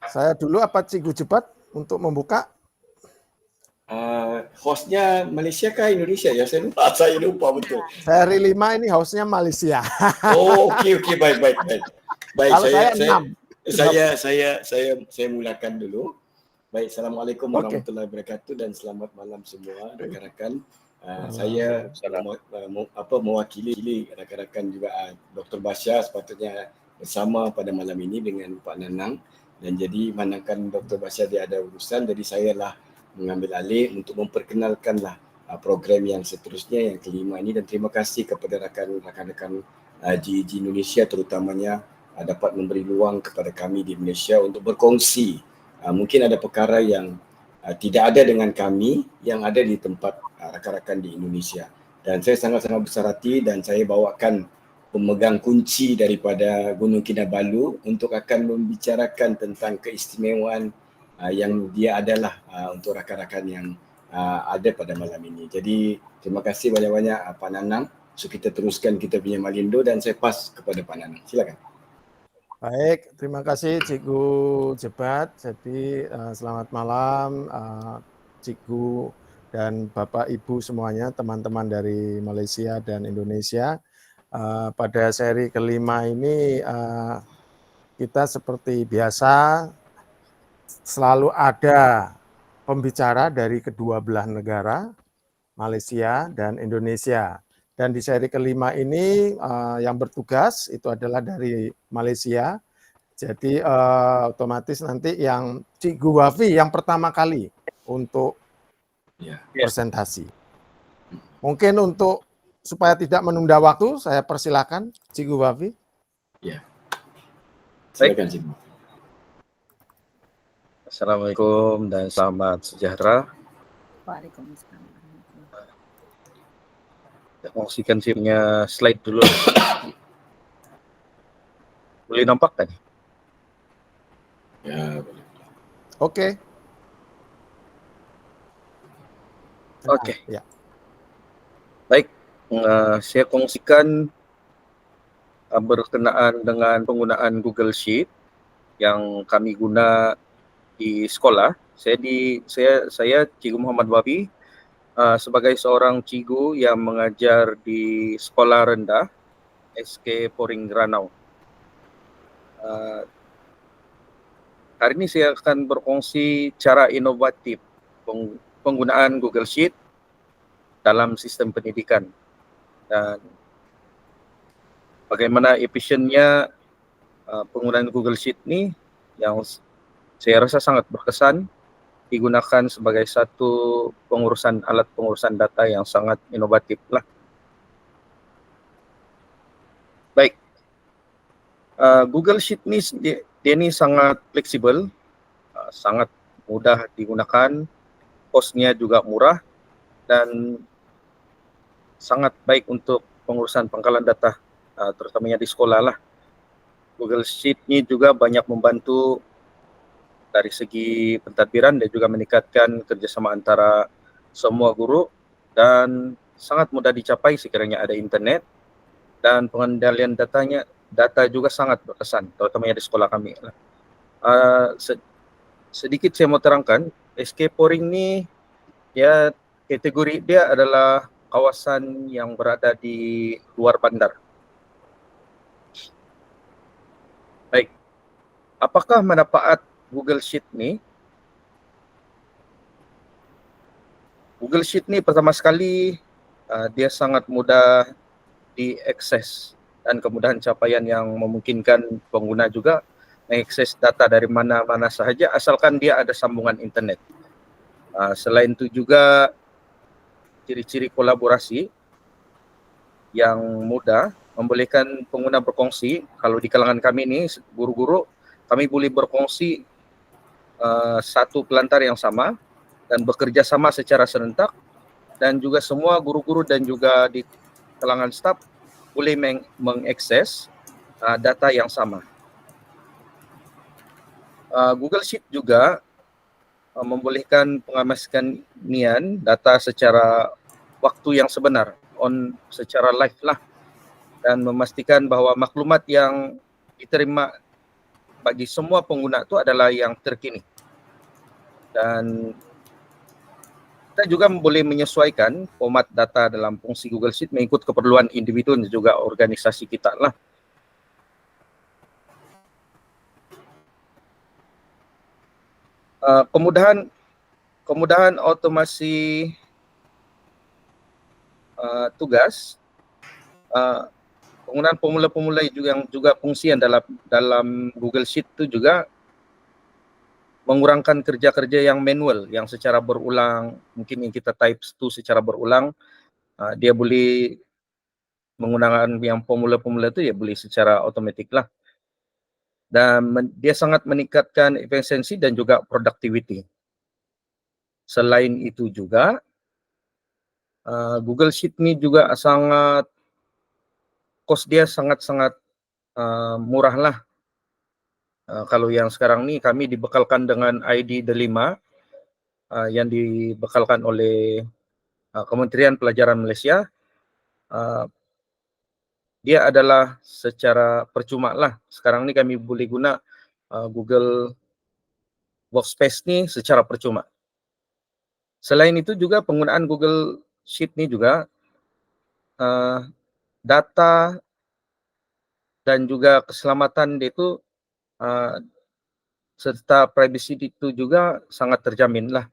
Saya dulu apa Cikgu Jebat untuk membuka? Hostnya Malaysia kah Indonesia ya? Saya lupa betul. Seri 5 ini hostnya Malaysia. Oh, okey, baik. Baik, Kalau saya 6. Saya mulakan dulu. Baik, Assalamualaikum warahmatullahi wabarakatuh dan selamat malam semua rakan-rakan. Saya mewakili rakan-rakan juga Dr. Basha sepatutnya bersama pada malam ini dengan Pak Nanang, dan jadi manakala Dr. Basha dia ada urusan, jadi saya lah mengambil alih untuk memperkenalkanlah program yang seterusnya, yang kelima ini, dan terima kasih kepada rakan-rakan GEG Indonesia terutamanya dapat memberi ruang kepada kami di Malaysia untuk berkongsi. Mungkin ada perkara yang tidak ada dengan kami yang ada di tempat rakan-rakan di Indonesia, dan saya sangat-sangat besar hati dan saya bawakan pemegang kunci daripada Gunung Kinabalu untuk akan membicarakan tentang keistimewaan yang dia adalah untuk rakan-rakan yang ada pada malam ini. Jadi terima kasih banyak-banyak Pak Nanang. So kita teruskan kita punya Malindo dan saya pas kepada Pak Nanang. Silakan. Baik, terima kasih Cikgu Jebat. Jadi selamat malam Cikgu dan Bapak Ibu semuanya, teman-teman dari Malaysia dan Indonesia. Pada seri kelima ini kita seperti biasa selalu ada pembicara dari kedua belah negara, Malaysia dan Indonesia. Dan di seri kelima ini yang bertugas itu adalah dari Malaysia. Jadi otomatis nanti yang Cikgu Wafi yang pertama kali untuk presentasi. Mungkin untuk supaya tidak menunda waktu, saya persilakan Cikgu Wafi. Ya. Silakan Cikgu. Assalamualaikum dan selamat sejahtera. Waalaikumsalam. Saya kongsikan punya slide dulu. Boleh nampak kan? Ya, boleh. Oke. Oke. Ya. Baik, saya kongsikan berkenaan dengan penggunaan Google Sheet yang kami guna di sekolah. Saya Cikgu Muhammad Wafi, sebagai seorang cikgu yang mengajar di sekolah rendah SK Poring Ranau. Hari ini saya akan berkongsi cara inovatif penggunaan Google Sheet dalam sistem pendidikan dan bagaimana efisiennya penggunaan Google Sheet ini yang saya rasa sangat berkesan, digunakan sebagai satu alat pengurusan data yang sangat inovatif lah. Baik, Google Sheet ini dia ini sangat fleksibel, sangat mudah digunakan, cost-nya juga murah dan sangat baik untuk pengurusan pangkalan data, terutamanya di sekolah lah. Google Sheet ini juga banyak membantu dari segi pentadbiran dan juga meningkatkan kerjasama antara semua guru dan sangat mudah dicapai sekiranya ada internet, dan pengendalian data juga sangat berkesan, terutamanya di sekolah kami. Sedikit saya mau terangkan, SK Poring ini ya kategori dia adalah kawasan yang berada di luar bandar. Baik, apakah manfaat Google Sheet ni? Google Sheet ni pertama sekali dia sangat mudah diakses dan kemudahan capaian yang memungkinkan pengguna juga mengakses data dari mana-mana sahaja asalkan dia ada sambungan internet. Selain itu juga ciri-ciri kolaborasi yang mudah membolehkan pengguna berkongsi. Kalau di kalangan kami ni guru-guru, kami boleh berkongsi satu pelantar yang sama dan bekerja sama secara serentak, dan juga semua guru-guru dan juga di kalangan staf boleh mengakses data yang sama. Google Sheet juga membolehkan pengamashkanian data secara waktu yang sebenar, secara live lah, dan memastikan bahawa maklumat yang diterima bagi semua pengguna itu adalah yang terkini. Dan kita juga boleh menyesuaikan format data dalam fungsi Google Sheet mengikut keperluan individu dan juga organisasi kita lah. Kemudahan otomasi tugas, penggunaan formula-formula yang juga fungsi yang dalam Google Sheet itu juga mengurangkan kerja-kerja yang manual, yang secara berulang, mungkin yang kita type itu secara berulang, dia boleh menggunakan yang formula-formula itu ya boleh secara otomatik lah. Dan dia sangat meningkatkan efisiensi dan juga productivity. Selain itu juga, Google Sheet ini juga sangat, cost dia sangat-sangat murah lah. Kalau yang sekarang ni kami dibekalkan dengan ID Delima yang dibekalkan oleh Kementerian Pelajaran Malaysia. Dia adalah secara percuma lah. Sekarang ni kami boleh guna Google Workspace ni secara percuma. Selain itu juga penggunaan Google Sheet ni juga data dan juga keselamatan dia itu serta privacy itu juga sangat terjamin lah.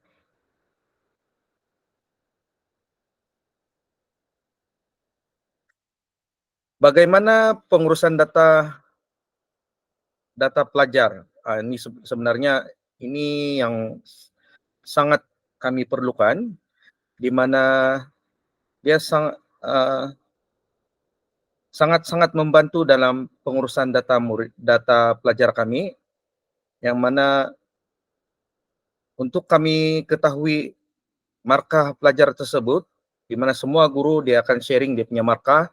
Bagaimana pengurusan data pelajar? Ini sebenarnya ini yang sangat kami perlukan, di mana dia sangat membantu dalam pengurusan data pelajar kami, yang mana untuk kami ketahui markah pelajar tersebut, di mana semua guru dia akan sharing dia punya markah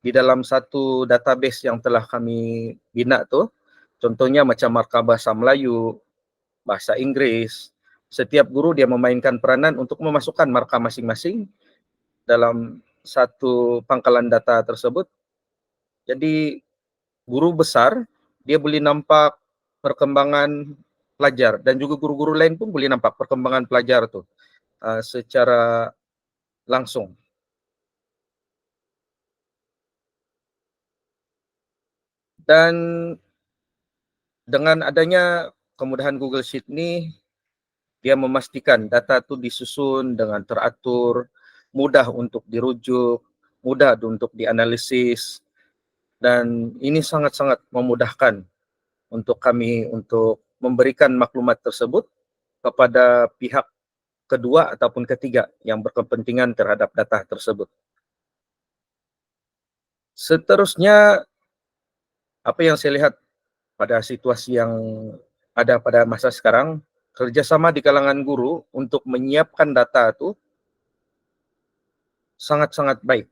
di dalam satu database yang telah kami bina tu. Contohnya macam markah bahasa Melayu, bahasa Inggris. Setiap guru dia memainkan peranan untuk memasukkan markah masing-masing dalam satu pangkalan data tersebut. Jadi guru besar dia boleh nampak perkembangan pelajar, dan juga guru-guru lain pun boleh nampak perkembangan pelajar tu secara langsung. Dan dengan adanya kemudahan Google Sheet ni, dia memastikan data tu disusun dengan teratur, mudah untuk dirujuk, mudah untuk dianalisis, dan ini sangat-sangat memudahkan untuk kami untuk memberikan maklumat tersebut kepada pihak kedua ataupun ketiga yang berkepentingan terhadap data tersebut. Seterusnya, apa yang saya lihat pada situasi yang ada pada masa sekarang, kerjasama di kalangan guru untuk menyiapkan data itu sangat-sangat baik.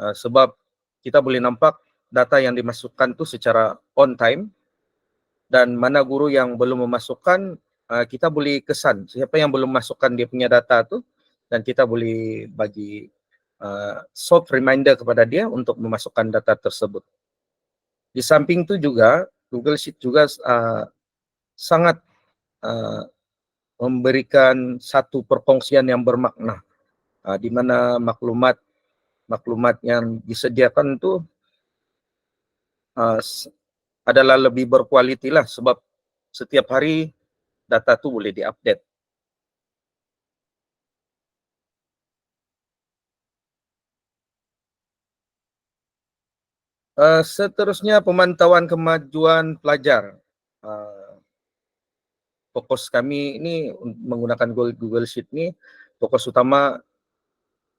Sebab kita boleh nampak data yang dimasukkan itu secara on time, dan mana guru yang belum memasukkan, kita boleh kesan siapa yang belum masukkan dia punya data itu, dan kita boleh bagi soft reminder kepada dia untuk memasukkan data tersebut. Di samping itu juga, Google Sheet juga sangat memberikan satu perkongsian yang bermakna, di mana maklumat yang disediakan itu adalah lebih berkualiti lah, sebab setiap hari data itu boleh diupdate. Seterusnya, pemantauan kemajuan pelajar. Fokus kami ini menggunakan Google Sheet ini, fokus utama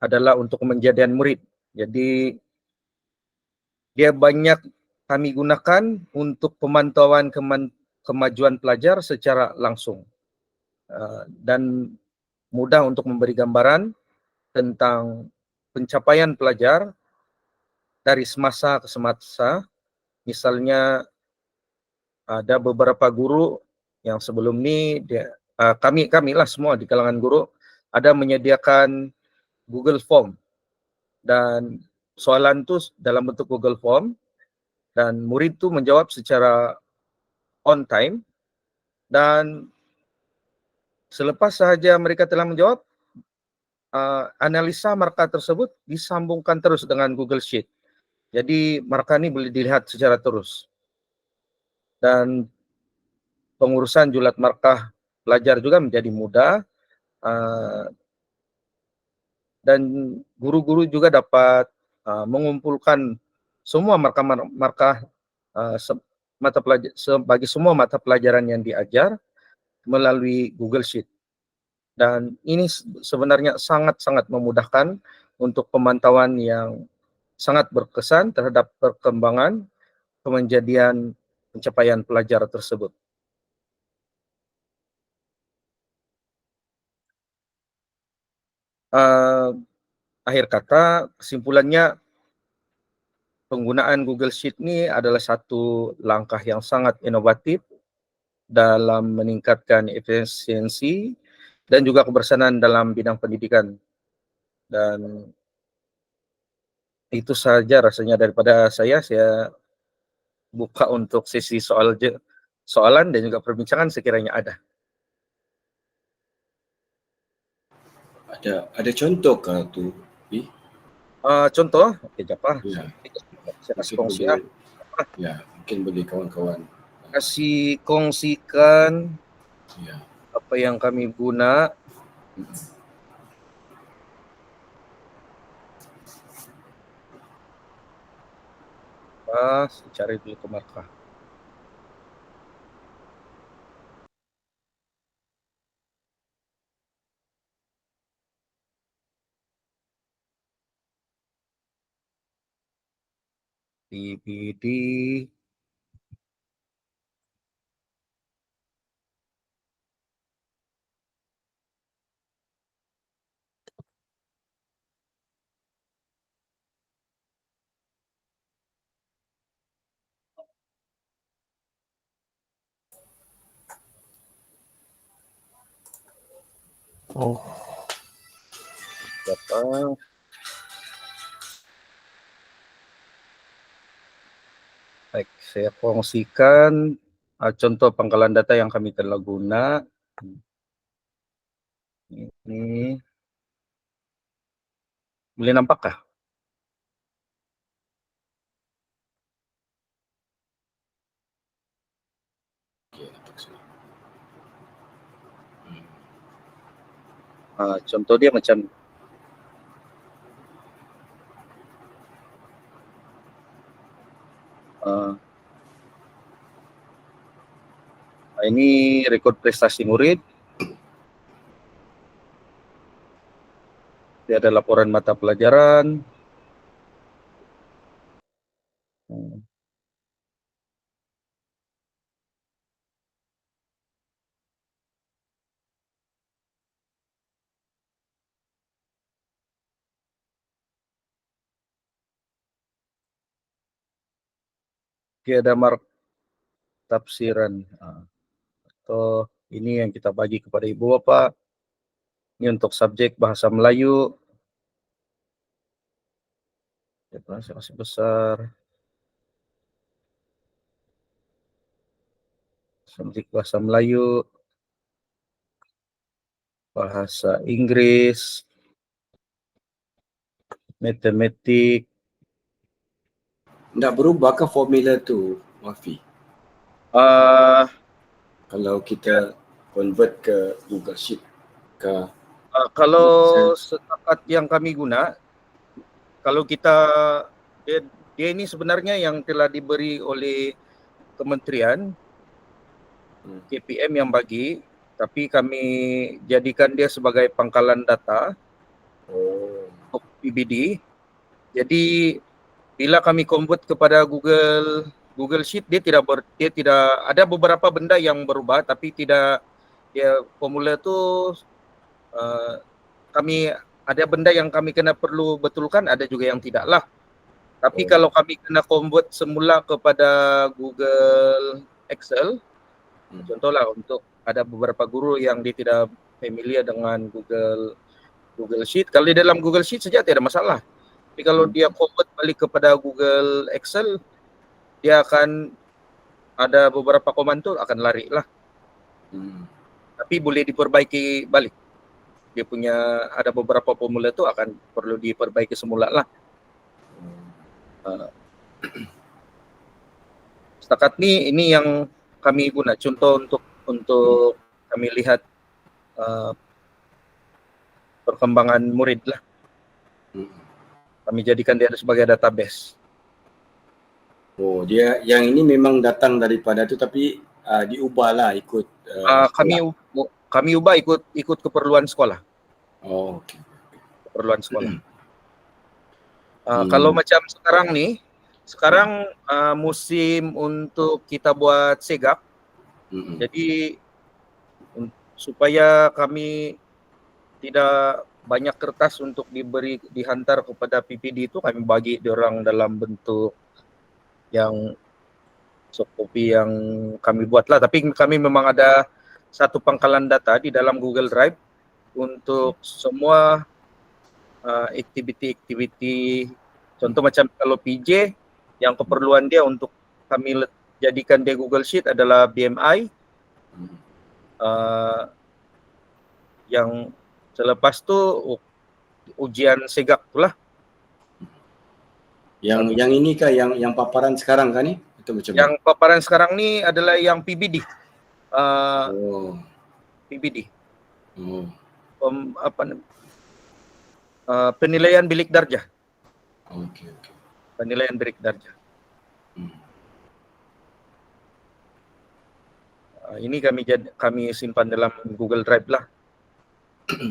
adalah untuk kejadian murid. Jadi dia banyak kami gunakan untuk pemantauan kemajuan pelajar secara langsung, dan mudah untuk memberi gambaran tentang pencapaian pelajar dari semasa ke semasa. Misalnya ada beberapa guru yang sebelum ni kami lah semua di kalangan guru ada menyediakan Google Form, dan soalan tu dalam bentuk Google Form, dan murid tu menjawab secara on time, dan selepas sahaja mereka telah menjawab, analisa markah tersebut disambungkan terus dengan Google Sheet. Jadi markah ini boleh dilihat secara terus. Dan pengurusan julat markah pelajar juga menjadi mudah, dan guru-guru juga dapat mengumpulkan semua markah bagi semua mata pelajaran yang diajar melalui Google Sheet. Dan ini sebenarnya sangat-sangat memudahkan untuk pemantauan yang sangat berkesan terhadap perkembangan kejadian pencapaian pelajar tersebut. Akhir kata, kesimpulannya, penggunaan Google Sheet ini adalah satu langkah yang sangat inovatif dalam meningkatkan efisiensi dan juga kebersamaan dalam bidang pendidikan. Dan itu saja rasanya daripada saya buka untuk sesi soalan dan juga perbincangan sekiranya ada. Ada contoh kah tu? Contoh, okey, japa. Ya. Saya kasih Mungkin kongsi boleh, ya, mungkin boleh kawan-kawan. kasih kongsikan Ya. apa yang kami guna. Saya cari dulu ke markah. DVD. Oh, Siapa? Baik, saya kongsikan contoh pangkalan data yang kami telah guna. Ini boleh nampakkah? Okey, nampak semua. Contoh dia macam ini rekod prestasi murid. Dia ada laporan mata pelajaran. Dia ada tafsiran. Atau ini yang kita bagi kepada ibu bapak. Ini untuk subjek bahasa Melayu. Saya kasih besar. Subjek bahasa Melayu, bahasa Inggris, matematik. Nak berubahkah formula tu, Mafi? Kalau kita convert ke Google Sheet ke Kalau setakat yang kami guna, kalau kita dia ini sebenarnya yang telah diberi oleh kementerian, KPM yang bagi, tapi kami jadikan dia sebagai pangkalan data untuk PBD. Jadi bila kami convert kepada Google Sheet, dia tidak ada beberapa benda yang berubah, tapi tidak, dia formula tu kami ada benda yang kami kena perlu betulkan, ada juga yang tidak lah. Tapi kalau kami kena convert semula kepada Google Excel, contohlah untuk ada beberapa guru yang dia tidak familiar dengan Google Sheet. Kalau di dalam Google Sheet saja tidak ada masalah. Tapi kalau dia convert balik kepada Google Excel, dia akan ada beberapa komando akan lari lah. Tapi boleh diperbaiki balik. Dia punya ada beberapa formula tu akan perlu diperbaiki semula lah. Setakat ini yang kami guna contoh untuk kami lihat perkembangan murid lah. Kami jadikan dia sebagai database. Oh, dia yang ini memang datang daripada tu tapi diubahlah ikut kami ubah ikut keperluan sekolah. Oh, okey. Keperluan sekolah. Kalau macam sekarang musim untuk kita buat segak. Jadi supaya kami tidak banyak kertas untuk dihantar kepada PPD itu, kami bagi diorang dalam bentuk yang soft copy yang kami buat lah. Tapi kami memang ada satu pangkalan data di dalam Google Drive untuk semua aktiviti-aktiviti. Contoh macam kalau PJ yang keperluan dia untuk kami jadikan dia Google Sheet adalah BMI. Yang selepas tu ujian segak itulah. Yang ini kah yang paparan sekarang kan ni? Itu macam yang paparan sekarang ni adalah yang PBD. PBD. Penilaian bilik darjah. Okey. Penilaian bilik darjah. Ini kami simpan dalam Google Drive lah.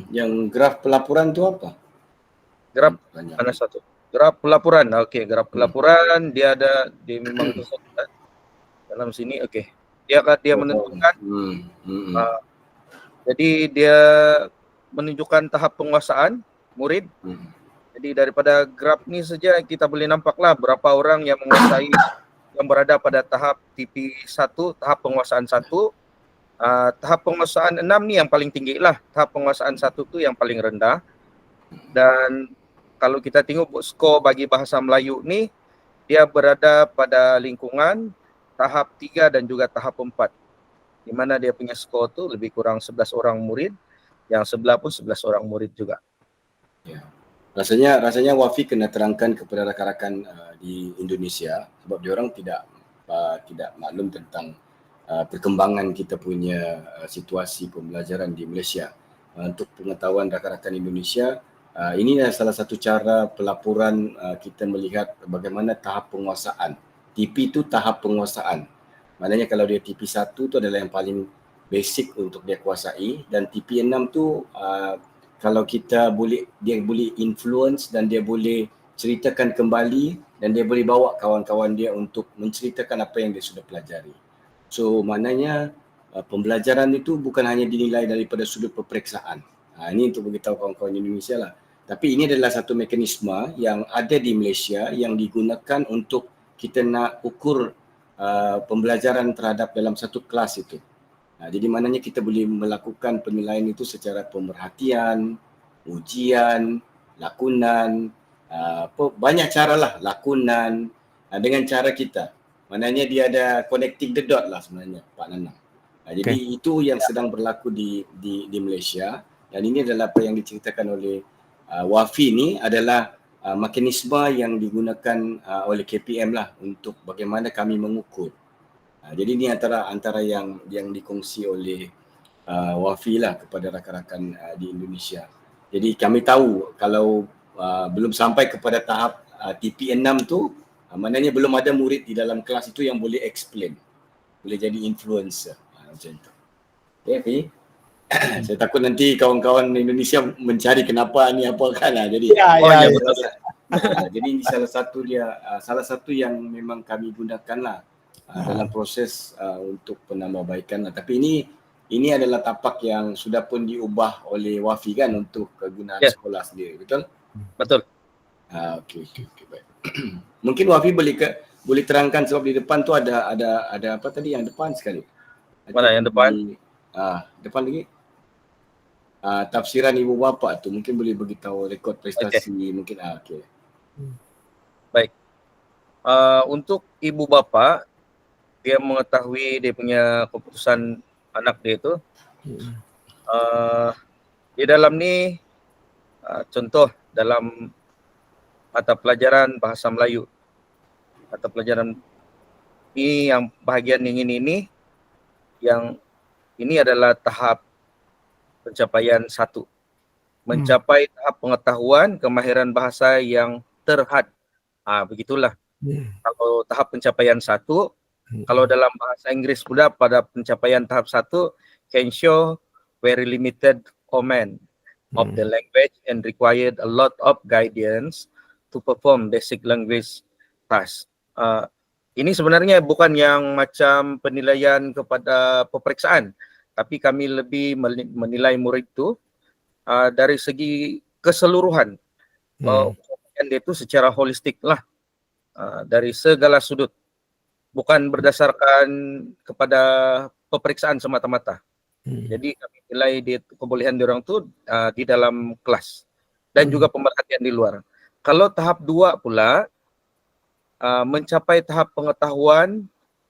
Yang graf pelaporan tu apa? Graf mana satu? Graf pelaporan. Okey, graf pelaporan dia memang dalam sini. Okey. Dia menentukan. Jadi dia menunjukkan tahap penguasaan murid. Jadi daripada graf ni saja kita boleh nampaklah berapa orang yang menguasai, yang berada pada tahap TP1, tahap penguasaan 1. Tahap penguasaan 6 ni yang paling tinggi lah. Tahap penguasaan 1 tu yang paling rendah. Dan kalau kita tengok skor bagi bahasa Melayu ni, dia berada pada lingkungan tahap 3 dan juga tahap 4. Di mana dia punya skor tu lebih kurang 11 orang murid, yang sebelah pun 11 orang murid juga. Ya. Rasanya Wafi kena terangkan kepada rakan-rakan di Indonesia sebab diorang tidak maklum tentang perkembangan kita punya situasi pembelajaran di Malaysia. Untuk pengetahuan rakan-rakan Indonesia, ini adalah salah satu cara pelaporan kita melihat bagaimana tahap penguasaan. TP itu tahap penguasaan. Maknanya kalau dia TP1 tu adalah yang paling basic untuk dia kuasai, dan TP6 tu kalau dia boleh influence dan dia boleh ceritakan kembali dan dia boleh bawa kawan-kawan dia untuk menceritakan apa yang dia sudah pelajari. So maknanya pembelajaran itu bukan hanya dinilai daripada sudut peperiksaan. Ini untuk beritahu kawan-kawan Indonesia lah. Tapi ini adalah satu mekanisme yang ada di Malaysia yang digunakan untuk kita nak ukur pembelajaran terhadap dalam satu kelas itu. Jadi maknanya kita boleh melakukan penilaian itu secara pemerhatian, ujian, lakonan, banyak cara lah, lakonan dengan cara kita. Maknanya dia ada connecting the dot lah sebenarnya Pak Nanang. Jadi itu yang sedang berlaku di Malaysia, dan ini adalah apa yang diceritakan oleh Wafi ni adalah mekanisme yang digunakan oleh KPM lah untuk bagaimana kami mengukur. Jadi ini antara yang dikongsi oleh Wafi lah kepada rakan-rakan di Indonesia. Jadi kami tahu kalau belum sampai kepada tahap TP6 tu, maknanya belum ada murid di dalam kelas itu yang boleh explain, boleh jadi influencer macam tu. Okay. Saya takut nanti kawan-kawan Indonesia mencari kenapa ni apa kan lah. Jadi betul. Jadi ini salah satu yang memang kami gunakan lah dalam proses untuk penambahbaikan lah. Tapi ini adalah tapak yang sudah pun diubah oleh Wafi kan untuk kegunaan sekolah sendiri, betul? Betul. Okey, baik. Mungkin Wafi boleh terangkan sebab di depan tu ada apa tadi yang depan sekali. Mana yang depan? Depan lagi. Tafsiran ibu bapa tu mungkin boleh beritahu rekod prestasi mungkin. Baik. Untuk ibu bapa dia mengetahui dia punya keputusan anak dia itu. Di dalam ni contoh dalam mata pelajaran bahasa Melayu, mata pelajaran ini yang bahagian yang ini adalah tahap pencapaian 1. Mencapai tahap pengetahuan kemahiran bahasa yang terhad. Begitulah. Kalau tahap pencapaian 1, kalau dalam bahasa Inggris pula pada pencapaian tahap 1 can show very limited command of the language and required a lot of guidance to perform basic language tasks. Ini sebenarnya bukan yang macam penilaian kepada peperiksaan, tapi kami lebih menilai murid itu dari segi keseluruhan. Dia itu secara holistik lah, dari segala sudut, bukan berdasarkan kepada peperiksaan semata-mata. Jadi kami nilai kebolehan diorang tu di dalam kelas dan juga pemerhatian di luar. Kalau tahap 2 pula, mencapai tahap pengetahuan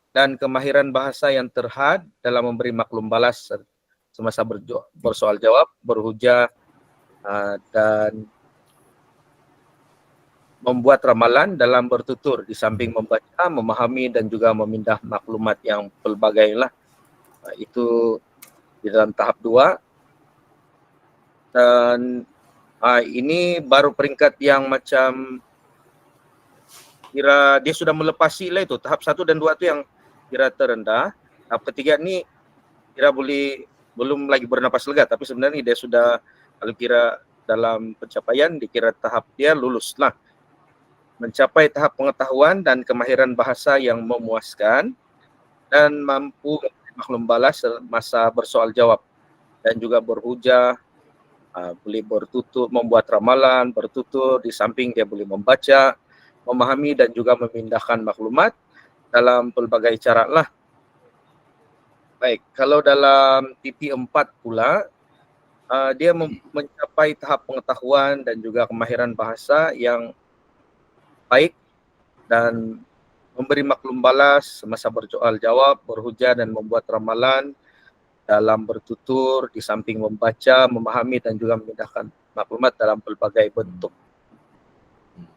dan kemahiran bahasa yang terhad dalam memberi maklum balas semasa bersoal jawab, berhujah, dan membuat ramalan dalam bertutur di samping membaca, memahami dan juga memindah maklumat yang pelbagai lah. Itu di dalam tahap 2. Dan ini baru peringkat yang macam kira dia sudah melepasi lah itu. Tahap 1 dan 2 itu yang kira terendah. Tahap 3 ni kira belum lagi bernapas lega, tapi sebenarnya dia sudah, kalau kira dalam pencapaian dikira tahap dia lulus lah. Mencapai tahap pengetahuan dan kemahiran bahasa yang memuaskan dan mampu maklum balas masa bersoal jawab dan juga berhujah, boleh bertutur, membuat ramalan, bertutur, di samping dia boleh membaca, memahami dan juga memindahkan maklumat dalam pelbagai cara lah. Baik, kalau dalam TP4 pula, dia mencapai tahap pengetahuan dan juga kemahiran bahasa yang baik dan memberi maklum balas semasa bersoal jawab, berhujah dan membuat ramalan dalam bertutur, di samping membaca, memahami dan juga memindahkan maklumat dalam pelbagai bentuk.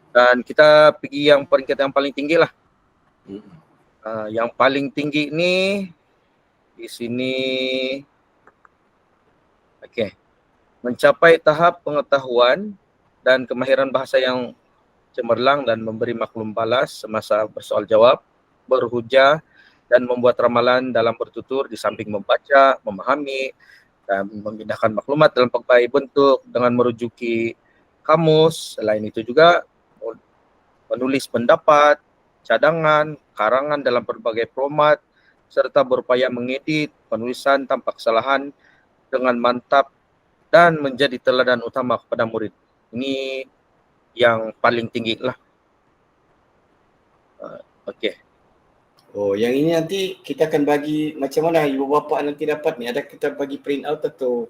Dan kita pergi yang peringkat yang paling tinggi lah. Yang paling tinggi ni di sini, mencapai tahap pengetahuan dan kemahiran bahasa yang cemerlang dan memberi maklum balas semasa bersoal jawab, berhujah dan membuat ramalan dalam bertutur di samping membaca, memahami dan memindahkan maklumat dalam pelbagai bentuk dengan merujuki kamus. Selain itu juga menulis pendapat, cadangan, karangan dalam berbagai format, serta berupaya mengedit penulisan tanpa kesalahan dengan mantap dan menjadi teladan utama kepada murid. Ini yang paling tinggi lah. Yang ini nanti kita akan bagi macam mana ibu bapa nanti dapat ni? Ada kita bagi print out atau?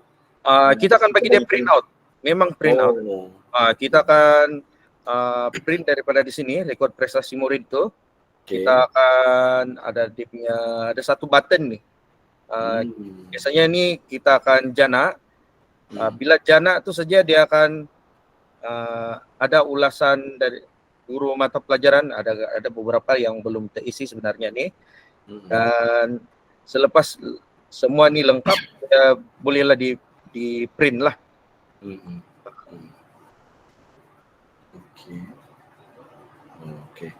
Kita akan bagi dia print out. Memang print out. Kita akan print daripada di sini rekod prestasi murid tu. Kita akan ada dia punya, ada satu button ni. Biasanya ni kita akan jana. Bila jana tu saja dia akan ada ulasan dari guru mata pelajaran, ada beberapa yang belum terisi sebenarnya ni. Dan selepas semua ni lengkap, bolehlah di print lah. Okey.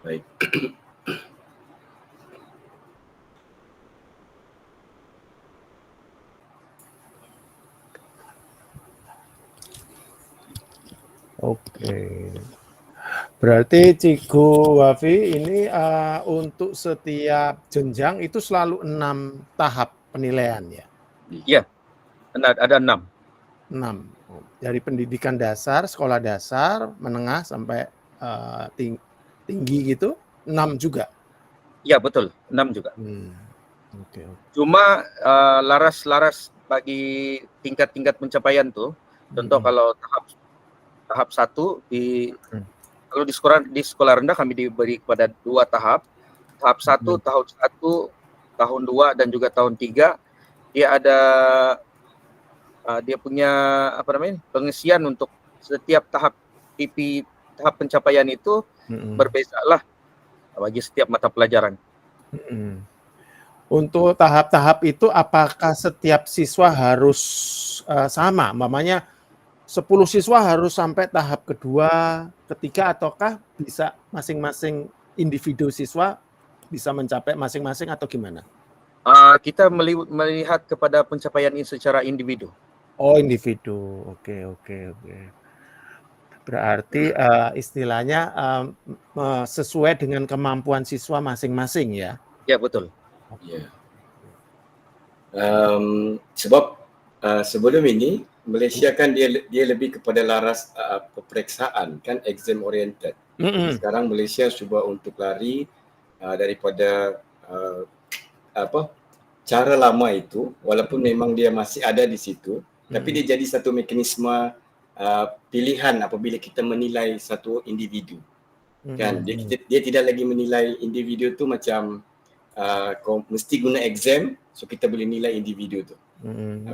Baik. Oke. Berarti Cikgu Wafi ini untuk setiap jenjang itu selalu 6 tahap penilaian ya? Iya, ada 6. 6. Dari pendidikan dasar, sekolah dasar, menengah sampai tinggi gitu, 6 juga? Iya betul, 6 juga. Okay. Cuma laras-laras bagi tingkat-tingkat pencapaian tuh, contoh kalau tahap 1 kalau di sekolah rendah kami diberi kepada 2 tahap. tahap 1, tahun 1, tahun 2 dan juga tahun 3 dia ada dia punya pengisian untuk setiap tahap PP tahap pencapaian itu berbezalah bagi setiap mata pelajaran. Untuk tahap-tahap itu apakah setiap siswa harus sama? Mamanya 10 siswa harus sampai tahap kedua, ketiga, ataukah bisa masing-masing individu siswa bisa mencapai masing-masing atau gimana? Kita melihat kepada pencapaian ini secara individu. Oh, individu. Oke. Berarti istilahnya sesuai dengan kemampuan siswa masing-masing ya? Ya, betul. Ya. Sebab sebelum ini Malaysia kan dia lebih kepada laras peperiksaan kan, exam oriented. Sekarang Malaysia cuba untuk lari daripada cara lama itu, walaupun memang dia masih ada di situ, tapi dia jadi satu mekanisme pilihan apabila kita menilai satu individu. Kan dia tidak lagi menilai individu tu macam kau mesti guna exam, so kita boleh nilai individu tu.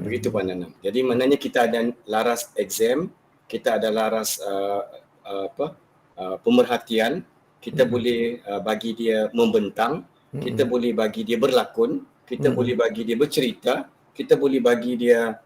Begitu Pak Nanang. Jadi maknanya kita ada laras exam, kita ada laras pemerhatian, kita boleh bagi dia membentang, kita boleh bagi dia berlakon, kita boleh bagi dia bercerita, kita boleh bagi dia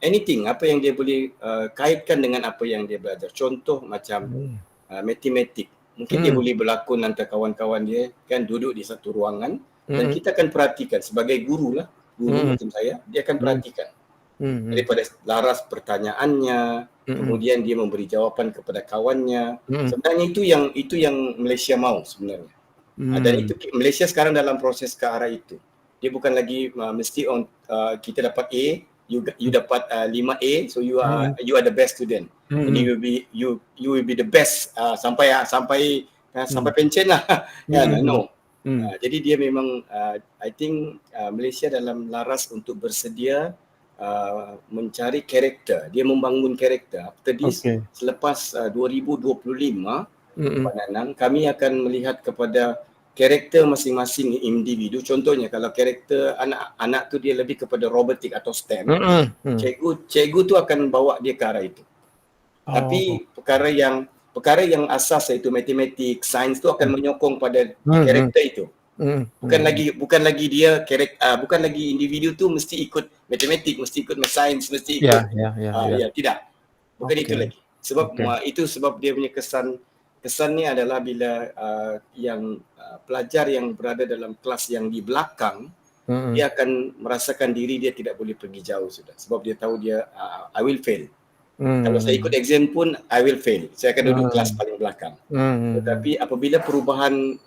anything, apa yang dia boleh kaitkan dengan apa yang dia belajar. Contoh macam matematik. Mungkin dia boleh berlakon antara kawan-kawan dia, kan duduk di satu ruangan dan kita akan perhatikan sebagai guru macam saya, dia akan perhatikan daripada laras pertanyaannya, kemudian dia memberi jawapan kepada kawannya. Sebenarnya itu yang Malaysia mau sebenarnya. Dan itu Malaysia sekarang dalam proses ke arah itu. Dia bukan lagi mesti kita dapat A, you dapat 5A, so you are the best student. And you will be the best sampai pencen lah. No. Jadi dia memang I think Malaysia dalam laras untuk bersedia mencari karakter. Dia membangun karakter. After this, selepas 2025 Pak Nanang, kami akan melihat kepada karakter masing-masing individu. Contohnya kalau karakter anak-anak tu dia lebih kepada robotik atau STEM, cikgu tu akan bawa dia ke arah itu. Tapi perkara yang asas iaitu matematik, sains tu akan menyokong pada karakter itu. Bukan lagi dia bukan lagi individu tu mesti ikut matematik, mesti ikut sains, mesti ikut tidak. Bukan itu lagi. Sebab itu sebab dia punya kesannya adalah bila yang pelajar yang berada dalam kelas yang di belakang, dia akan merasakan diri dia tidak boleh pergi jauh sudah. Sebab dia tahu dia I will fail. Kalau saya ikut exam pun I will fail. Saya akan duduk kelas paling belakang. Tetapi apabila perubahan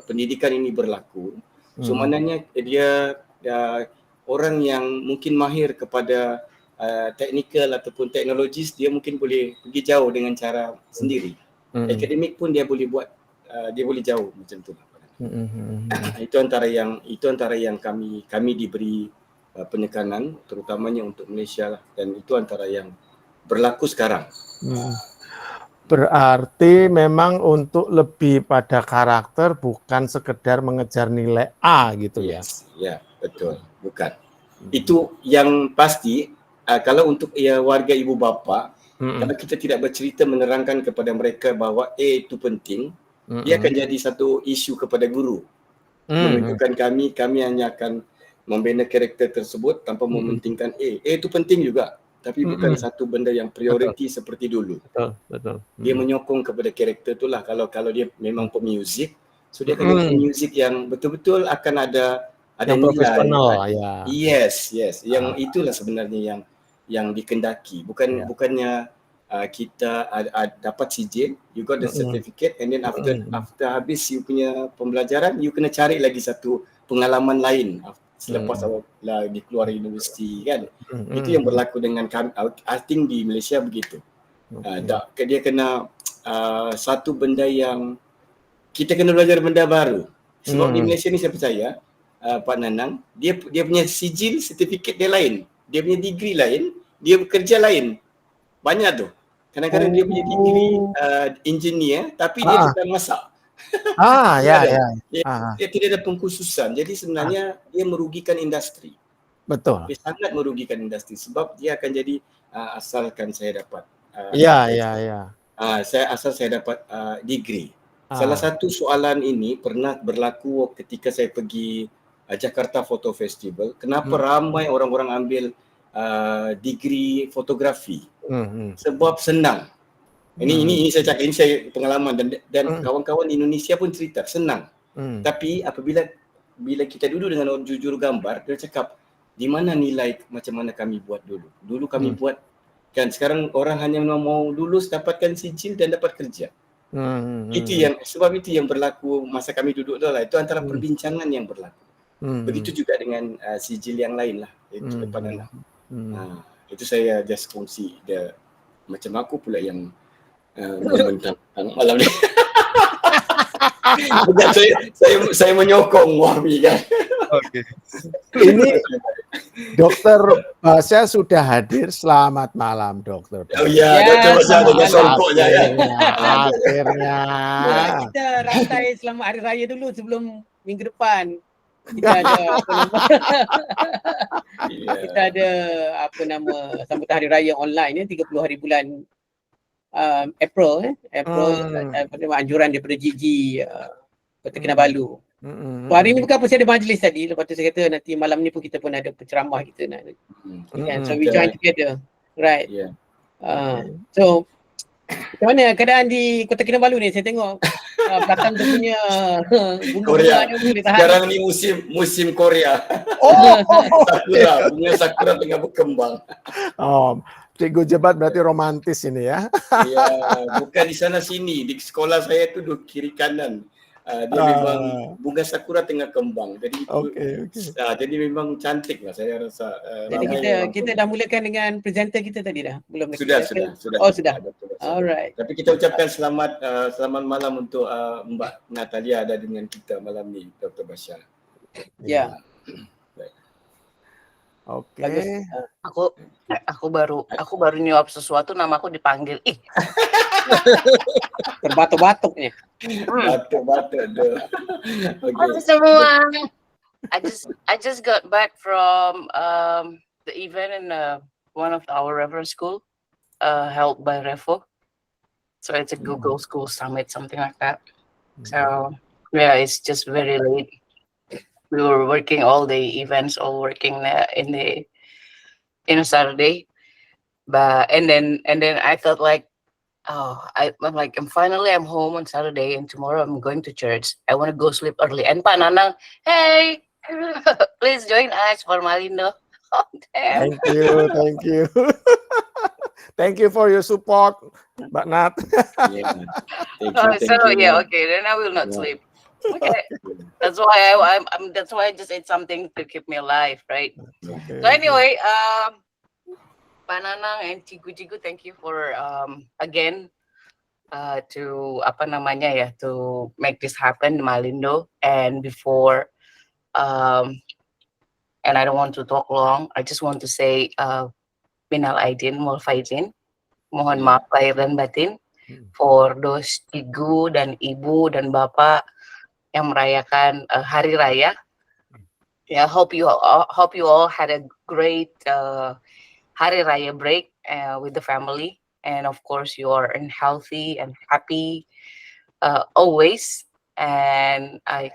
pendidikan ini berlaku, so maknanya dia orang yang mungkin mahir kepada teknikal ataupun teknologis, dia mungkin boleh pergi jauh dengan cara sendiri. Akademik pun dia boleh buat, dia boleh jauh macam tu. Itu antara yang kami diberi penekanan, terutamanya untuk Malaysia lah, dan itu antara yang berlaku sekarang. Berarti memang untuk lebih pada karakter, bukan sekedar mengejar nilai A gitu ya? Ya, betul, bukan. Itu yang pasti. Kalau untuk warga ibu bapa, kalau kita tidak bercerita menerangkan kepada mereka bahawa A itu penting, dia akan jadi satu isu kepada guru. Menunjukkan kami hanya akan membina karakter tersebut tanpa mementingkan A. A itu penting juga, tapi bukan satu benda yang prioriti seperti dulu. Betul. Dia menyokong kepada karakter itulah. Kalau dia memang pemuzik, so dia akan jadi muzik yang betul-betul akan ada yang nilai. Profesional ya. Yes. Yang itulah sebenarnya yang dikendaki. Bukannya kita dapat sijil, you got the certificate, and then after habis you punya pembelajaran, you kena cari lagi satu pengalaman lain selepas di keluar universiti kan. Itu yang berlaku dengan kami. I think di Malaysia begitu. Dia kena satu benda yang kita kena belajar benda baru. Sebab di Malaysia ni saya percaya Pak Nanang, dia punya sijil, sertifikat dia lain, dia punya degree lain, dia bekerja lain. Banyak tu. Kadang-kadang dia punya degree engineer, tapi dia sedang masak. Ya. Dia tidak ada pengkhususan. Jadi sebenarnya dia merugikan industri. Betul. Dia sangat merugikan industri sebab dia akan jadi asalkan saya dapat saya dapat degree. Salah satu soalan ini pernah berlaku ketika saya pergi Jakarta Photo Festival. Kenapa ramai orang-orang ambil degree fotografi? Sebab senang. Ini saya cakap, ini saya pengalaman dan kawan-kawan di Indonesia pun cerita senang. Tapi apabila kita duduk dengan orang jujur gambar, dia cakap di mana nilai macam mana kami buat dulu. Dulu kami buat kan, sekarang orang hanya mau lulus, dapatkan sijil dan dapat kerja. Sebab itu yang berlaku masa kami duduk tu lah. Itu antara perbincangan yang berlaku. Begitu juga dengan sijil yang lain lah. Itu depan anak. Itu saya just kongsi. Macam aku pula yang membentang malam ni. saya menyokong Wahmi kan. Okay. Ini Dokter Basya sudah hadir. Selamat malam, Dokter. Oh ya, Dokter Basya dengan songkoknya ya. Akhirnya. Kita rantai selamat hari raya dulu sebelum minggu depan. Kita ada sambutan hari raya online 30 hari bulan April anjuran daripada Gigi Kota Kinabalu. Hari ni bukan apa, saya ada majlis tadi. Lepas tu saya kata nanti malam ni pun kita pun ada penceramah kita nak. So we join together. Right. So macam mana keadaan di Kota Kinabalu ni? Saya tengok belakang tu punya Korea. Sekarang ni musim Korea. Bunga sakura tengah berkembang. Cikgu Jebat berarti romantis ini ya. Ya, bukan di sana sini. Di sekolah saya tu di kiri kanan. Dia memang bunga sakura tengah kembang. Jadi jadi memang cantik lah saya rasa. Jadi kita dah mulakan dengan presenter kita tadi dah? Belum? Sudah. Oh, sudah. Alright. Tapi kita ucapkan selamat malam untuk Mbak Natalia ada dengan kita malam ni, Dr. Basya. Ya. Oke. Aku baru nyuap sesuatu, nama aku dipanggil. Terbatuk-batuknya. Batuk-batuk tu. Halo semua. I just got back from the event in one of our reference school held by Revo. So it's a Google School Summit, something like that. So yeah, it's just very late. We were working all day, events all working in a Saturday, and then I felt like, I'm finally home on Saturday, and tomorrow I'm going to church. I want to go sleep early. And Pak Nanang, hey, please join us for Malindo. Oh, damn. Thank you. Thank you for your support, Mbak Nat. Okay, then I will not sleep. Okay, that's why that's why I just ate something to keep me alive, right? So anyway, Pak Nanang and Cigu, thank you for again to make this happen, Malindo. And before, and I don't want to talk long. I just want to say, Minal Aidin, Wal Faizin, mohon maaf lahir dan batin for those Cigu dan Ibu dan Bapak yang merayakan hari raya. Yeah, hope you all had a great hari raya break with the family, and of course you are healthy and happy always. And I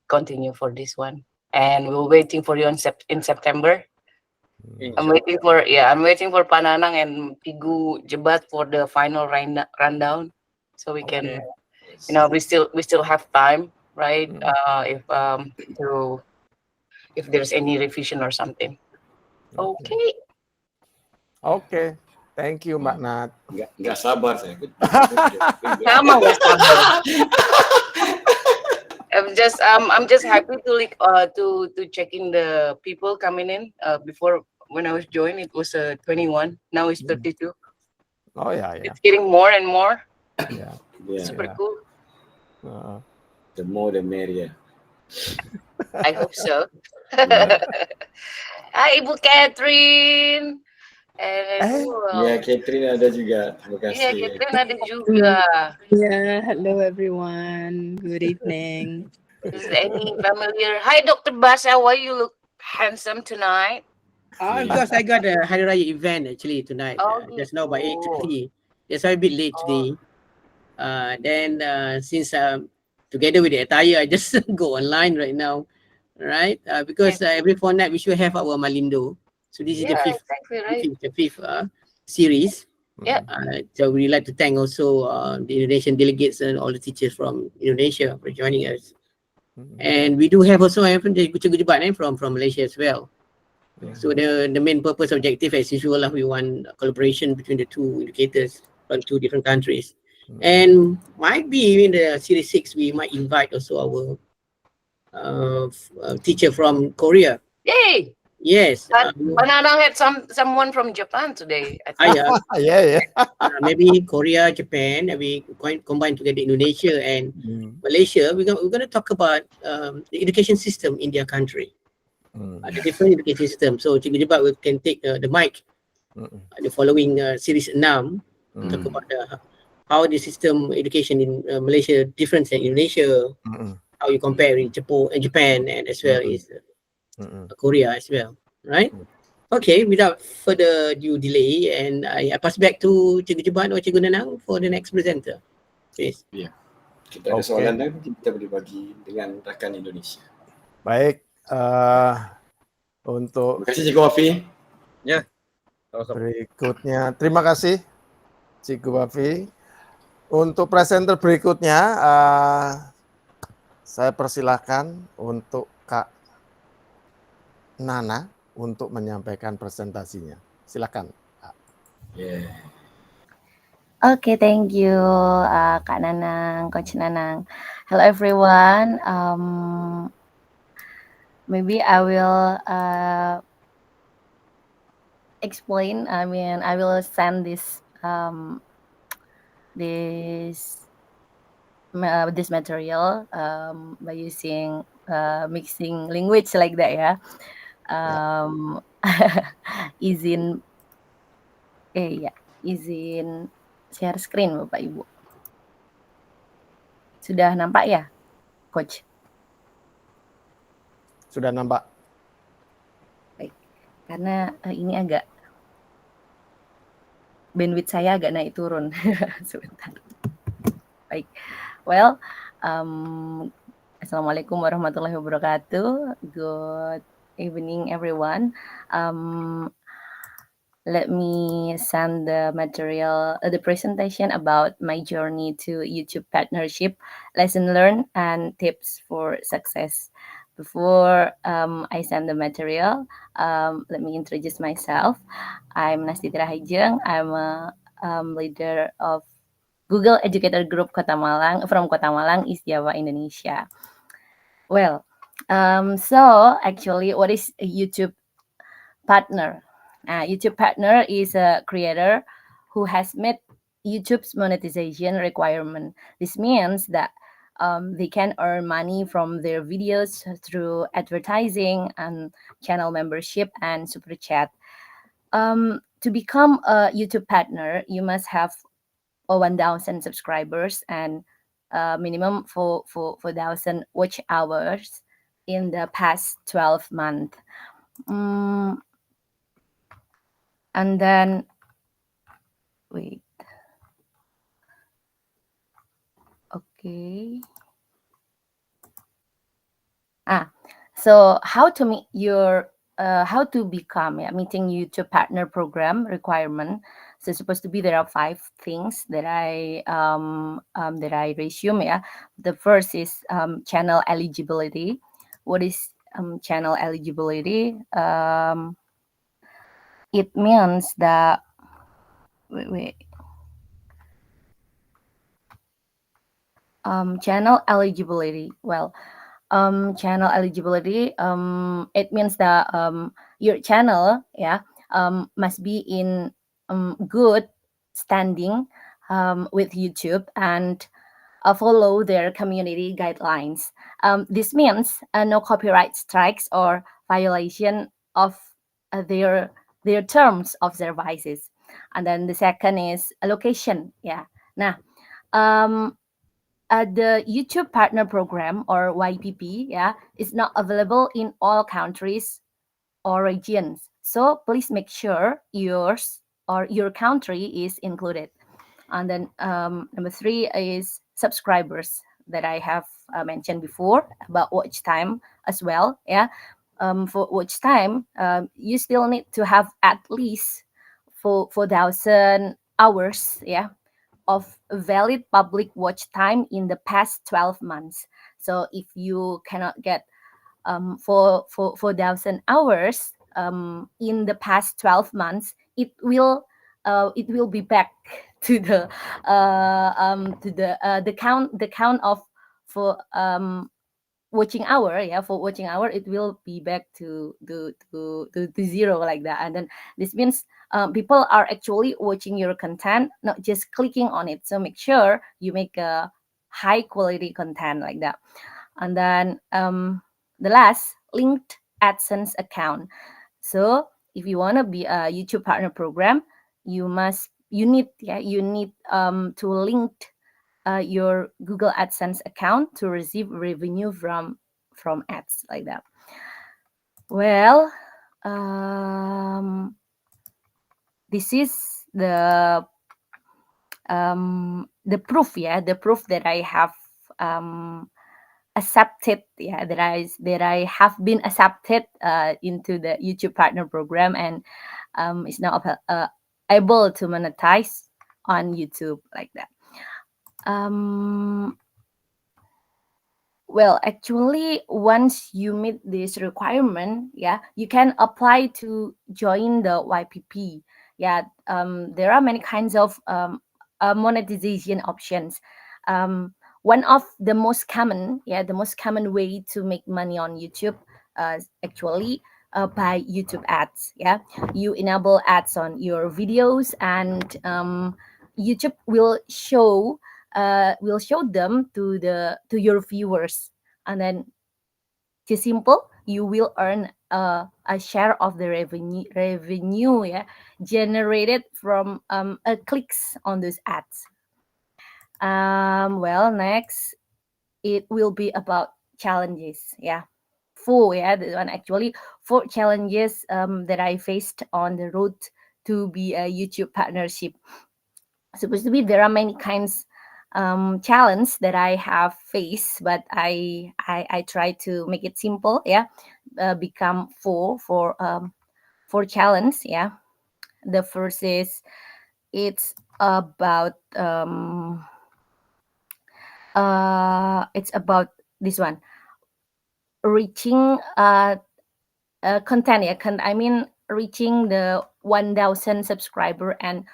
continue for this one, and we're waiting for you in September. I'm waiting for Pak Nanang and Pigu Jebat for the final rundown, so we can. We still have time, right? If there's any revision or something. Okay. Thank you, Mbak Nat. Nggak sabar saya. Sama nggak sabar. I'm just happy to check in the people coming in. Before, when I was joined, it was 21. Now it's 32. Oh yeah. It's getting more and more. Yeah. Super cool. The more the merrier. I hope so. Hi, Ibu Catherine. And who Ya, else? Catherine ada juga. Terima Yeah, kasih. Catherine ada juga. Yeah, hello everyone. Good evening. Is any familiar? Hi, Dr. Basha. Why you look handsome tonight? Because I got a Hari Raya event actually tonight. Oh, Just now by gitu. 8:30. That's why I'm a bit late Oh. today. Then since together with the attire, I just go online right now, right? Because every fortnight we should have our Malindo. So this is Yeah, the fifth, exactly right. the fifth series. Yeah. So we like to thank also the Indonesian delegates and all the teachers from Indonesia for joining us. And we do have also cikgu-cikgu Jebat from Malaysia as well. So the main purpose objective as usual we want collaboration between the two educators from two different countries. And might be in the series 6 we might invite also our teacher from Korea. Yay! Yes. Banana had someone from Japan today. I think. Yeah. Maybe Korea, Japan, and we combine together Indonesia and Malaysia. We're going to talk about the education system in their country. The different education system. So Cikgu Jebat can take the mic the following series 6 talk about how the system education in Malaysia different than Indonesia, how you compare in Japan and as well as Korea as well, right? Okay, without further due delay, and I pass back to Cikgu Jebat or Cikgu Nanang for the next presenter. Please. Ya, kita ada soalan lagi kita boleh bagi dengan rakan Indonesia. Baik, untuk Terima kasih Cikgu Wafi. Ya. Berikutnya, terima kasih Cikgu Wafi. Untuk presenter berikutnya, saya persilahkan untuk Kak Nana untuk menyampaikan presentasinya. Silakan. Okay, thank you, Kak Nanang, Coach Nanang. Hello, everyone. Maybe I will explain. I will send this this material by using mixing language like that ya. Izin share screen Bapak Ibu. Sudah nampak ya, Coach? Sudah nampak. Baik, karena ini agak bandwidth saya agak naik turun. Sebentar. Baik, well, Assalamualaikum warahmatullahi wabarakatuh. Good evening, everyone. Let me send the material, the presentation about my journey to YouTube partnership, lesson learned, and tips for success. Before I send the material, let me introduce myself. I'm Nastitra Hajeng. I'm a leader of Google Educator Group Kota Malang, from Kota Malang, East Java, Indonesia. Well, so actually, what is a YouTube partner? YouTube partner is a creator who has met YouTube's monetization requirement. This means that they can earn money from their videos through advertising and channel membership and super chat. To become a YouTube partner, you must have 1,000 subscribers and minimum 4,000 watch hours in the past 12 months. And then, wait. Okay. So how to meet your how to become meeting YouTube partner program requirement. So supposed to be there are 5 things that I resume. The first is channel eligibility. What is channel eligibility? It means that channel eligibility. Well, channel eligibility, it means that your channel must be in good standing with YouTube and follow their community guidelines. This means no copyright strikes or violation of their their terms of services. And then the second is allocation. Yeah. Nah, the YouTube Partner Program or YPP, yeah, is not available in all countries or regions. So please make sure yours or your country is included. And then number three is subscribers that I have mentioned before about watch time as well. Yeah, for watch time, you still need to have at least 4,000 hours. Yeah, of valid public watch time in the past 12 months. So if you cannot get 4,000 hours in the past 12 months, it will be back to the count of for watching hour. Yeah, for watching hour it will be back to zero like that. And then this means people are actually watching your content, not just clicking on it. So make sure you make a high quality content like that. And then the last, linked AdSense account. So if you want to be a YouTube Partner Program, you need to link your Google AdSense account to receive revenue from ads like that. Well, this is the proof, the proof that I have accepted, that I have been accepted into the YouTube Partner Program, and is now able to monetize on YouTube like that. Well, actually, once you meet this requirement, you can apply to join the YPP. There are many kinds of monetization options. One of the most common way to make money on YouTube, actually by YouTube ads. You enable ads on your videos, and YouTube will show them to your viewers, and then just simple, you will earn a share of the revenue generated from clicks on those ads. Well, next it will be about challenges. This one actually 4 challenges that I faced on the road to be a YouTube partnership. Supposed to be there are many kinds challenge that I have faced, but I try to make it simple. Become 4 challenge. The first is, it's about this one, reaching content. I mean, reaching the 1,000 subscriber and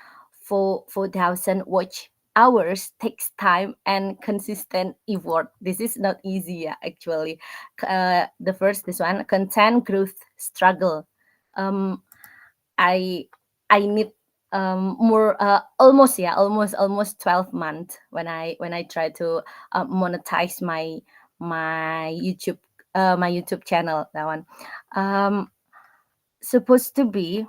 4,000 watch hours takes time and consistent effort. This is not easy, actually. The first, this one, content growth struggle. I need more, almost 12 months when I try to monetize my YouTube channel. That one supposed to be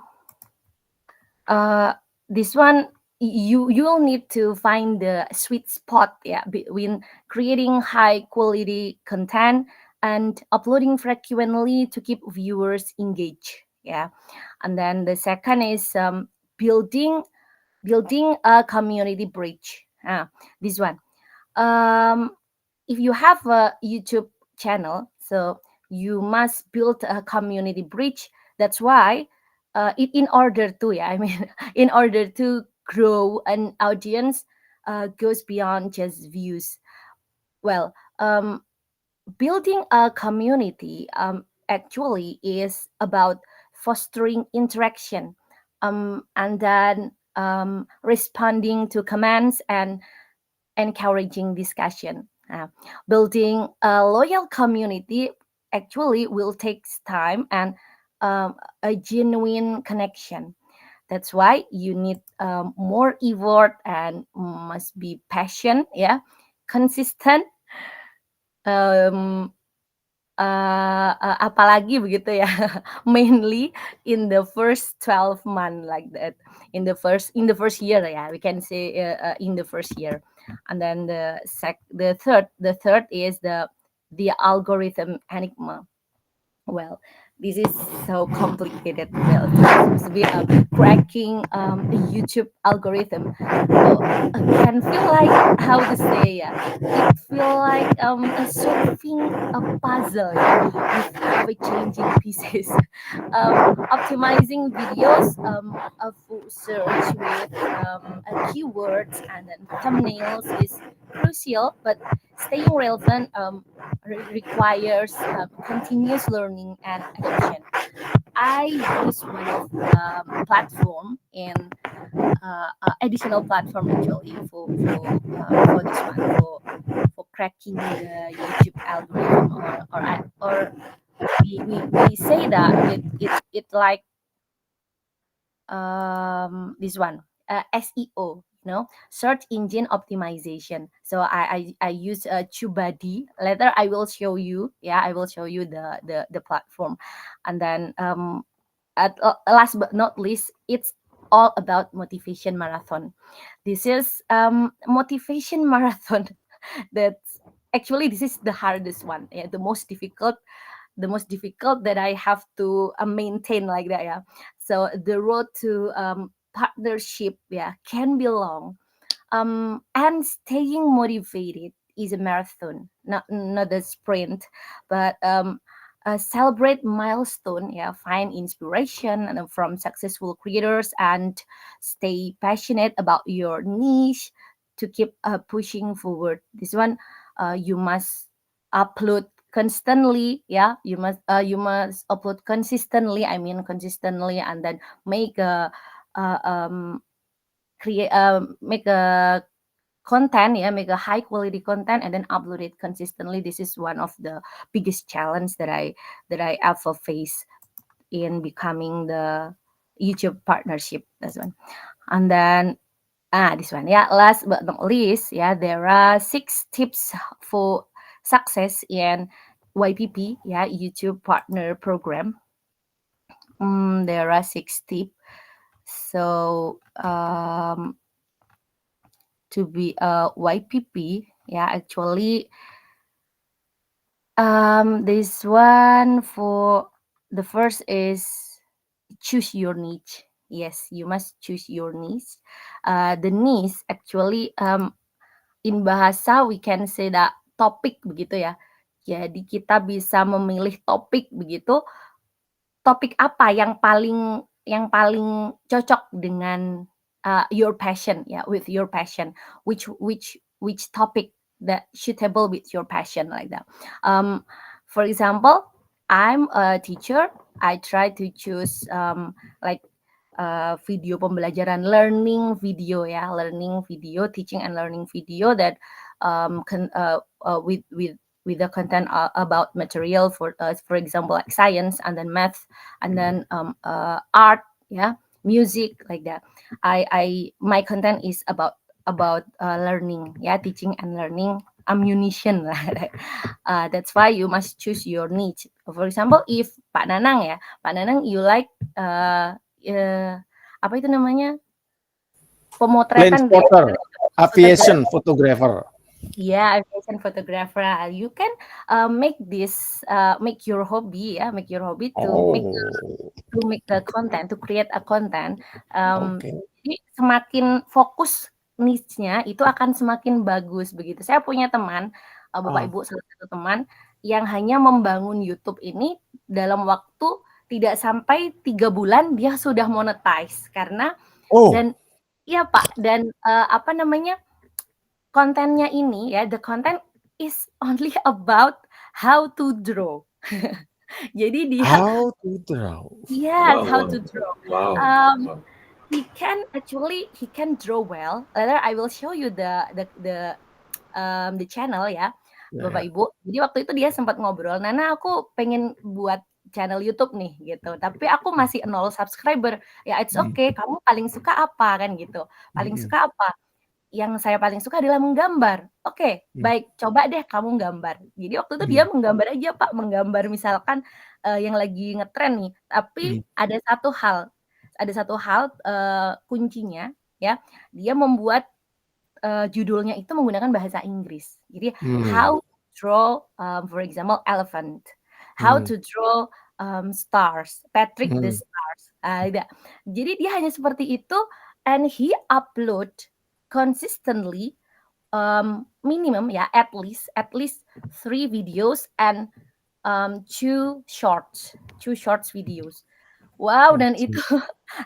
this one. You'll need to find the sweet spot between creating high quality content and uploading frequently to keep viewers engaged. And then the second is building a community bridge. This one, if you have a YouTube channel, so you must build a community bridge. That's why in order to grow an audience, goes beyond just views. Well, building a community actually is about fostering interaction, and then responding to comments and encouraging discussion. Building a loyal community actually will take time and a genuine connection. That's why you need more effort and must be patient, consistent, apalagi begitu ya. Mainly in the first 12 month like that. In the first year, yeah, we can say in the first year. And then the third is the algorithm enigma. Well, this is so complicated. Well, it seems to be cracking the YouTube algorithm. So, can feel like how to say, yeah, it feel like solving a puzzle, yeah, with ever-changing pieces. Optimizing videos, a full search with keywords and then thumbnails is crucial, but staying relevant requires continuous learning and adaptation. I use one of platform and additional platform actually for this one for cracking the YouTube algorithm or we say that it like this one SEO, search engine optimization. So I use TubeBuddy. Later I will show you. Yeah, I will show you the platform, and then last but not least, it's all about motivation marathon. This is motivation marathon. That's actually this is the hardest one. Yeah, the most difficult that I have to maintain like that. Yeah, so the road to partnership, yeah, can be long. And staying motivated is a marathon, not a sprint, but celebrate milestone, yeah, find inspiration from successful creators and stay passionate about your niche to keep pushing forward. This one, you must upload constantly. Yeah, you must upload consistently. I mean consistently, and then make a make a content, yeah, make a high quality content and then upload it consistently. This is one of the biggest challenge that I ever face in becoming the YouTube partnership. That's one. And then this one, yeah, last but not least, yeah, there are 6 tips for success in YPP, yeah, YouTube partner program. There are 6 tips. So to be a YPP, yeah, actually this one for the first is choose your niche. Yes, you must choose your niche. The niche actually in bahasa we can say that topik begitu ya. Jadi kita bisa memilih topik begitu. Topik apa yang paling cocok dengan your passion, ya, with your passion. Which topic that suitable with your passion like that. For example, I'm a teacher. I try to choose like video pembelajaran, learning video, ya, learning video, teaching and learning video that with the content about material for example like science and then math and then art, yeah, music like that. My content is about learning, yeah, teaching and learning, ammunition lah. That's why you must choose your niche. For example, if Pak Nanang, ya, Pak Nanang, you like apa itu namanya, pemotretan, plane spotter, aviation photographer. Yeah, aviation photographer. You can make this make your hobby, yeah, make your hobby to make the content, to create a content. Jadi semakin fokus niche-nya itu akan semakin bagus begitu. Saya punya teman, Bapak Ibu, salah satu teman yang hanya membangun YouTube ini dalam waktu tidak sampai 3 bulan dia sudah monetize karena dan iya Pak, dan apa namanya, kontennya ini, ya, the content is only about how to draw. Jadi dia How to draw. Yes, how to draw. Wow. He can draw well. Later I will show you the channel, ya, Bapak Ibu. Jadi waktu itu dia sempat ngobrol, Nana, aku pengen buat channel YouTube nih gitu, tapi aku masih 0 subscriber. Ya it's okay, kamu paling suka apa kan gitu. Paling suka apa? yang saya paling suka adalah menggambar. Oke, baik, coba deh kamu gambar. Jadi waktu itu dia menggambar aja, Pak, menggambar misalkan, yang lagi ngetren nih, tapi ada satu hal, kuncinya ya, dia membuat, judulnya itu menggunakan bahasa Inggris. Jadi, how to draw, for example, elephant, how to draw, stars, Patrick the Stars, ada. Jadi dia hanya seperti itu and he upload consistently, minimum ya, at least 3 videos and, 2 shorts videos. Wow, dan itu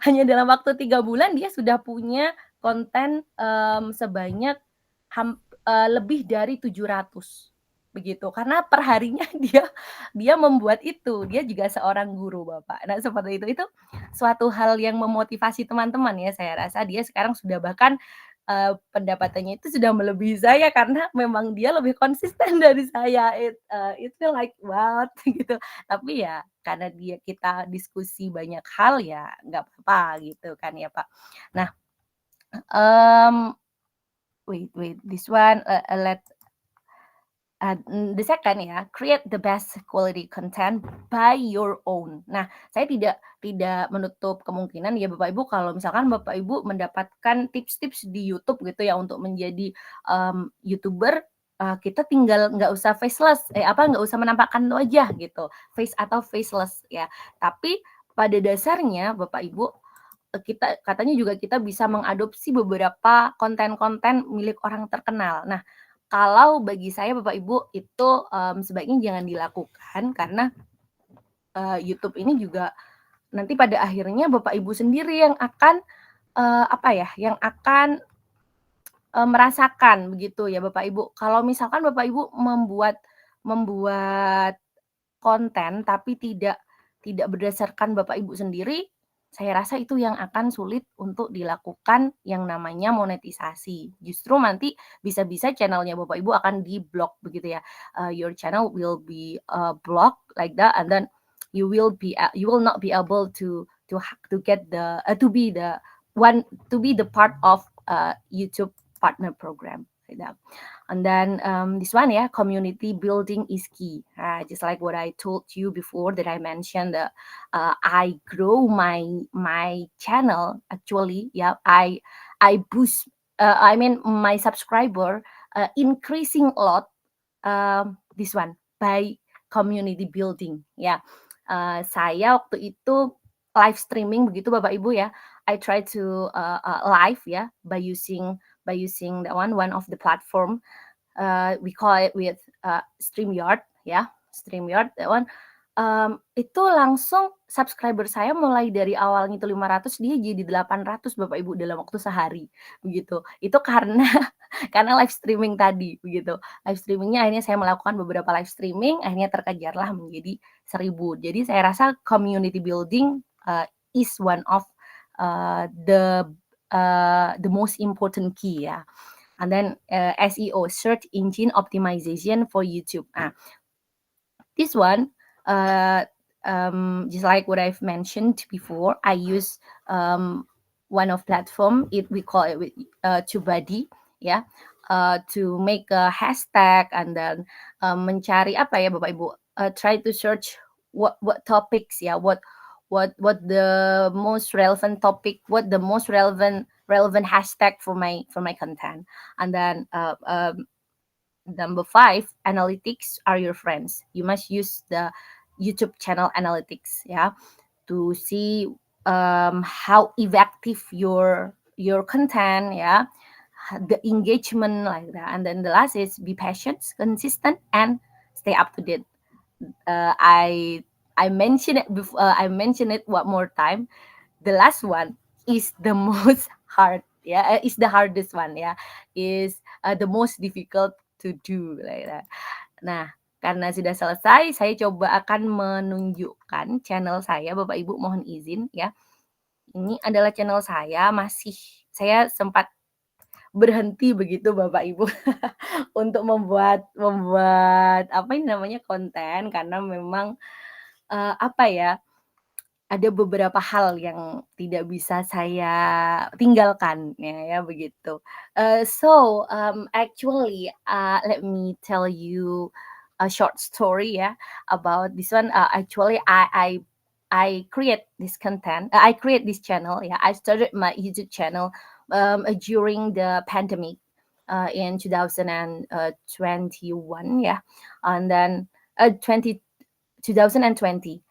hanya dalam waktu 3 bulan dia sudah punya konten, sebanyak lebih dari 700 begitu. Karena perharinya dia membuat itu, dia juga seorang guru, Bapak. Nah, seperti itu suatu hal yang memotivasi teman-teman ya, saya rasa dia sekarang sudah bahkan, pendapatannya itu sudah melebihi saya karena memang dia lebih konsisten dari saya. It feel like what gitu. Tapi ya karena kita diskusi banyak hal ya nggak apa-apa gitu kan ya, Pak. Nah, wait, this one, the second ya, create the best quality content by your own. Nah, saya tidak menutup kemungkinan ya Bapak Ibu kalau misalkan Bapak Ibu mendapatkan tips-tips di YouTube gitu ya untuk menjadi, YouTuber, kita tinggal nggak usah nggak usah menampakkan wajah gitu, face atau faceless ya. Tapi pada dasarnya Bapak Ibu, kita katanya juga kita bisa mengadopsi beberapa konten-konten milik orang terkenal. Nah, kalau bagi saya Bapak Ibu itu, sebaiknya jangan dilakukan karena, YouTube ini juga nanti pada akhirnya Bapak Ibu sendiri yang akan, yang akan, merasakan begitu ya Bapak Ibu. Kalau misalkan Bapak Ibu membuat konten tapi tidak berdasarkan Bapak Ibu sendiri, saya rasa itu yang akan sulit untuk dilakukan yang namanya monetisasi. Justru nanti bisa-bisa channelnya Bapak Ibu akan di-block begitu ya. Your channel will be, blocked like that and then you will not be able to get to be the part of, YouTube partner program like that. And then, this one ya, community building is key. Just like what I told you before that I mentioned that, I grow my channel actually, yeah, I boost, my subscriber, increasing a lot, this one by community building ya. Saya waktu itu live streaming begitu Bapak Ibu ya. I try to, live ya by using that one of the platform, we call it with, StreamYard ya, StreamYard that one. Itu langsung subscriber saya mulai dari awalnya itu 500 dia jadi 800 Bapak Ibu dalam waktu sehari begitu. Itu karena live streaming tadi begitu. Live streamingnya akhirnya saya melakukan beberapa live streaming, akhirnya terkejarlah menjadi 1000. Jadi saya rasa community building, is one of, the most important key ya. And then, SEO, search engine optimization for YouTube. This one, just like what I've mentioned before, I use, one of platform, we call it with, TubeBuddy ya, to make a hashtag and then, mencari apa ya Bapak Ibu, try to search what topics ya, what the most relevant topic, what the most relevant hashtag for my content. And then, number 5, analytics are your friends. You must use the YouTube channel analytics ya, to see, how effective your content ya, the engagement like that. And then the last is be patient, consistent, and stay up to date. I mentioned it before. I mentioned it one more time. The last one is the most hard. Yeah, is the hardest one. Yeah, is, the most difficult to do like that. Nah, karena sudah selesai, saya coba akan menunjukkan channel saya. Bapak Ibu mohon izin ya. Ini adalah channel saya. Saya sempat berhenti begitu Bapak Ibu untuk membuat apa ini namanya konten karena memang, ada beberapa hal yang tidak bisa saya tinggalkan ya begitu. Actually let me tell you a short story ya about this one. Actually I create this content. I create this channel. Yeah, I started my YouTube channel during the pandemic in 2021. Yeah, and then 2020.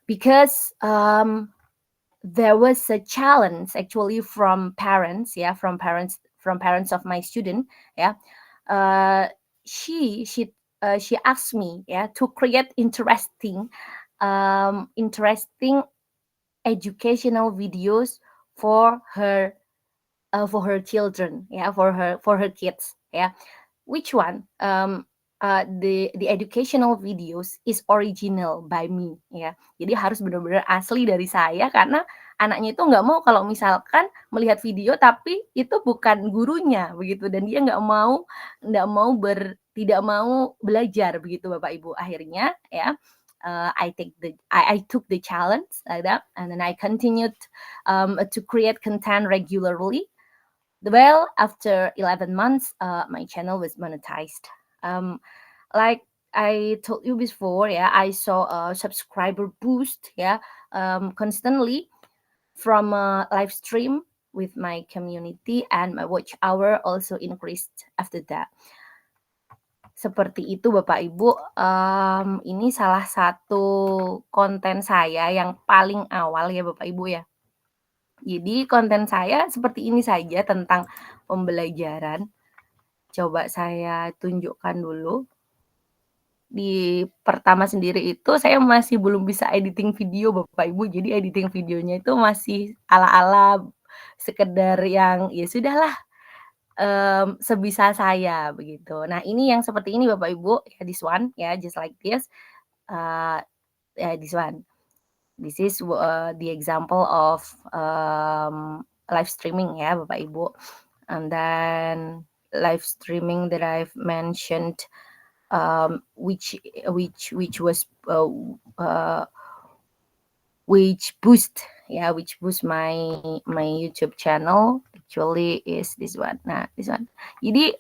Because there was a challenge actually from parents, from parents of my student, she asked me to create interesting educational videos for her children, for her kids, which one the educational videos is original by me ya. Jadi harus benar-benar asli dari saya karena anaknya itu nggak mau kalau misalkan melihat video tapi itu bukan gurunya begitu dan dia tidak mau belajar begitu Bapak Ibu. Akhirnya ya I took the challenge like that and then I continued to create content regularly. Well, after 11 months, my channel was monetized. Like I told you before, I saw a subscriber boost, constantly from a live stream with my community, and my watch hour also increased after that. Seperti itu Bapak Ibu, ini salah satu konten saya yang paling awal ya Bapak Ibu ya. Jadi konten saya seperti ini saja tentang pembelajaran. Coba saya tunjukkan dulu. Di pertama sendiri itu saya masih belum bisa editing video Bapak Ibu. Jadi editing videonya itu masih ala-ala sekedar yang ya sudahlah sebisa saya begitu. Nah, ini yang seperti ini Bapak Ibu, ya this one ya just like this. This one. This is the example of live streaming ya Bapak Ibu. And then live streaming that I've mentioned, which boost my YouTube channel actually is this one. Nah, this one. Jadi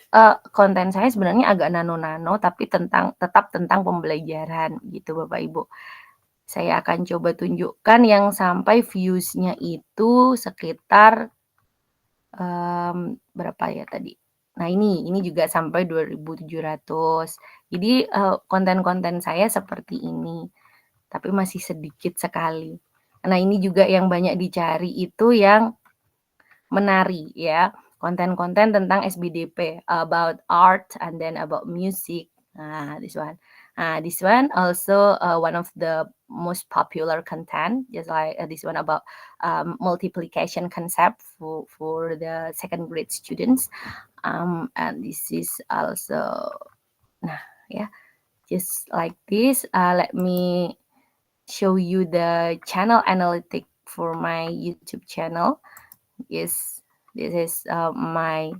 konten saya sebenarnya agak nano-nano tapi tetap tentang pembelajaran gitu Bapak Ibu. Saya akan coba tunjukkan yang sampai views-nya itu sekitar berapa ya tadi. Nah, ini juga sampai 2.700. Jadi konten-konten saya seperti ini. Tapi masih sedikit sekali. Nah, ini juga yang banyak dicari itu yang menari ya. Konten-konten tentang SBDP, about art and then about music. Nah, this one. This one also one of the most popular content, just like this one about multiplication concept for the second grade students. And this is also, nah ya, just like this. Let me show you the channel analytic for my YouTube channel. Yes, this is my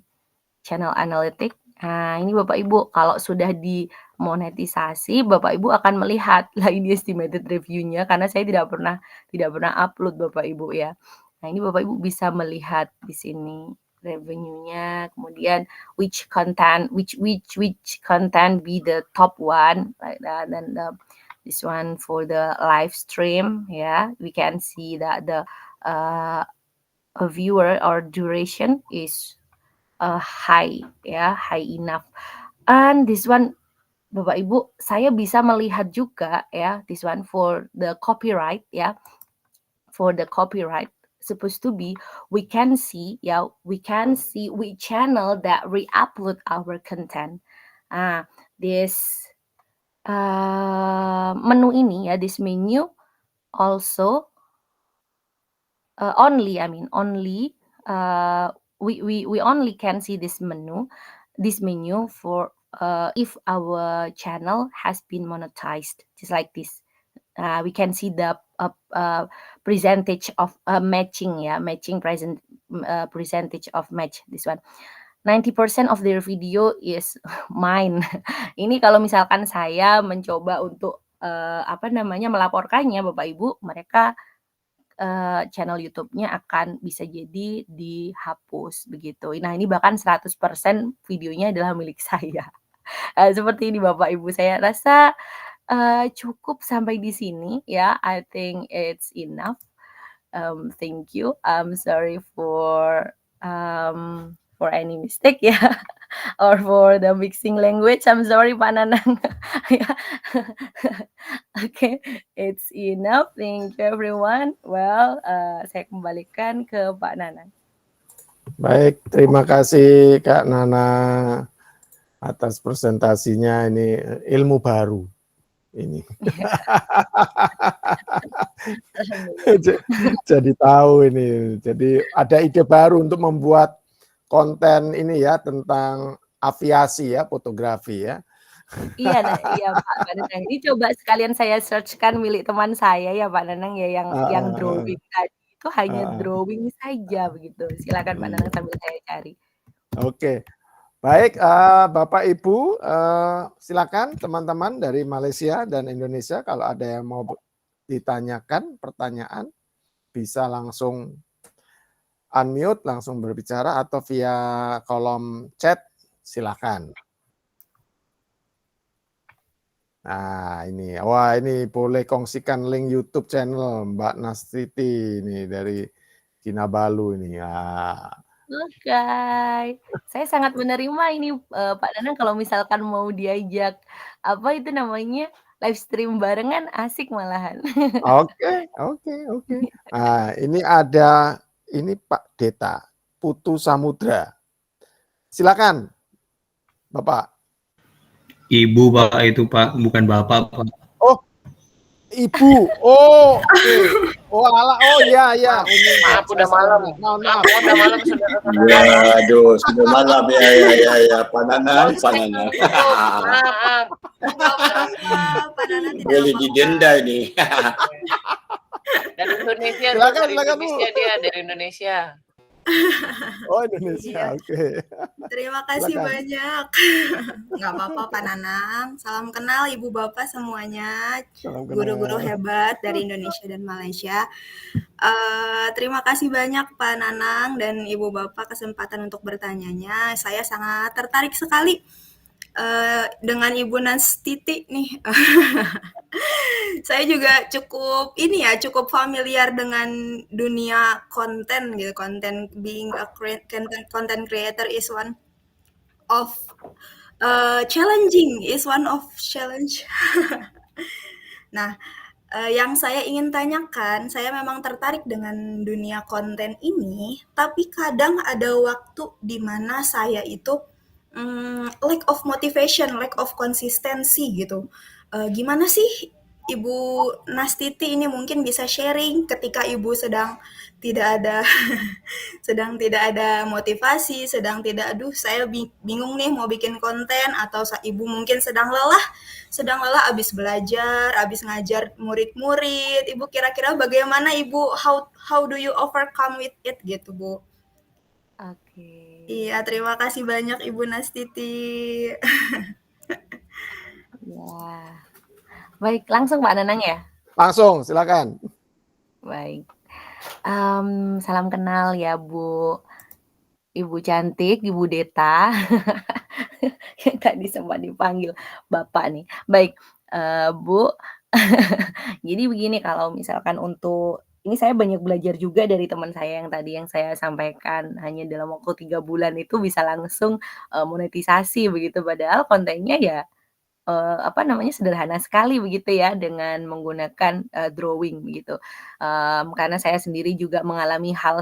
channel analytic. Nah, ini Bapak Ibu, kalau sudah dimonetisasi, Bapak Ibu akan melihat lah ini estimated revenue-nya karena saya tidak pernah upload Bapak Ibu ya. Nah, ini Bapak Ibu bisa melihat di sini revenue-nya, kemudian which content be the top one like that, then this one for the live stream we can see that the a viewer or duration is high enough. And this one Bapak Ibu, saya bisa melihat juga this one for the copyright for the copyright supposed to be we can see which channel that re-upload our content. This menu ini this menu also only we only can see this menu for if our channel has been monetized, just like this. We can see the percentage of matching percentage of match. This one 90% of their video is mine. Ini kalau misalkan saya mencoba untuk melaporkannya Bapak Ibu, mereka channel YouTube-nya akan bisa jadi dihapus begitu. Nah, ini bahkan 100% videonya adalah milik saya. Seperti ini Bapak Ibu, saya rasa cukup sampai di sini ya. I think it's enough. Thank you. I'm sorry for any mistake ya, or for the mixing language. I'm sorry Pak Nanang. Okay, it's enough. Thank you everyone. Well, saya kembalikan ke Pak Nanang. Baik, terima kasih Kak Nana atas presentasinya. Ini ilmu baru ini. Jadi tahu ini. Jadi ada ide baru untuk membuat konten ini ya tentang aviasi ya, fotografi ya. Iya, iya Pak Nanang. Ini coba sekalian saya search-kan milik teman saya ya Pak Nanang ya, yang drawing tadi itu hanya drawing saja begitu. Silakan Pak Nanang sambil saya cari. Oke. Baik, Bapak Ibu, silakan teman-teman dari Malaysia dan Indonesia kalau ada yang mau ditanyakan pertanyaan bisa langsung unmute, langsung berbicara atau via kolom chat, silakan. Nah, ini, wah ini boleh kongsikan link YouTube channel Mbak Nastiti ini dari Kinabalu ini ya. Oke, saya sangat menerima ini Pak Nanang kalau misalkan mau diajak apa itu namanya live stream barengan asik malahan. Oke. Nah, ini ada ini Pak Deta Putu Samudra. Silakan, Bapak. Ibu Pak itu Pak, bukan Bapak Pak. Oh, Ibu. Oh, oke. Oh, iya. Maaf udah malam. Maaf. Udah malam sudah. Ya, aduh, sudah malam ya. Pak Nanang. Maaf. Boleh didenda ini. Dari Indonesia. Silakan, Dia dari Indonesia. Oh, Indonesia. Oke. Terima kasih banyak. Nggak apa-apa Pak Nanang. Salam kenal Ibu Bapak semuanya. Guru-guru hebat dari Indonesia dan Malaysia. Terima kasih banyak Pak Nanang dan Ibu Bapak kesempatan untuk bertanyanya. Saya sangat tertarik sekali dengan Ibu Nastiti nih. Saya juga cukup familiar dengan dunia konten gitu. Being a content creator is one of challenge. Nah, yang saya ingin tanyakan, saya memang tertarik dengan dunia konten ini, tapi kadang ada waktu di mana saya itu lack of motivation, lack of konsistensi gitu. Gimana sih Ibu Nastiti ini mungkin bisa sharing ketika Ibu sedang tidak ada motivasi, saya bingung nih mau bikin konten, atau Ibu mungkin sedang lelah habis belajar, habis ngajar murid-murid. Ibu kira-kira bagaimana Ibu, how do you overcome with it gitu Bu? Oke. Iya, terima kasih banyak Ibu Nastiti. Ya. Baik, langsung Pak Nanang ya? Langsung, silakan. Baik. Salam kenal ya Bu. Ibu cantik, Ibu Deta. Yang tadi sempat dipanggil Bapak nih. Baik, Bu. Jadi begini, kalau misalkan untuk ini saya banyak belajar juga dari teman saya yang tadi yang saya sampaikan, hanya dalam waktu 3 bulan itu bisa langsung monetisasi begitu, padahal kontennya ya sederhana sekali begitu ya dengan menggunakan drawing begitu. Karena saya sendiri juga mengalami hal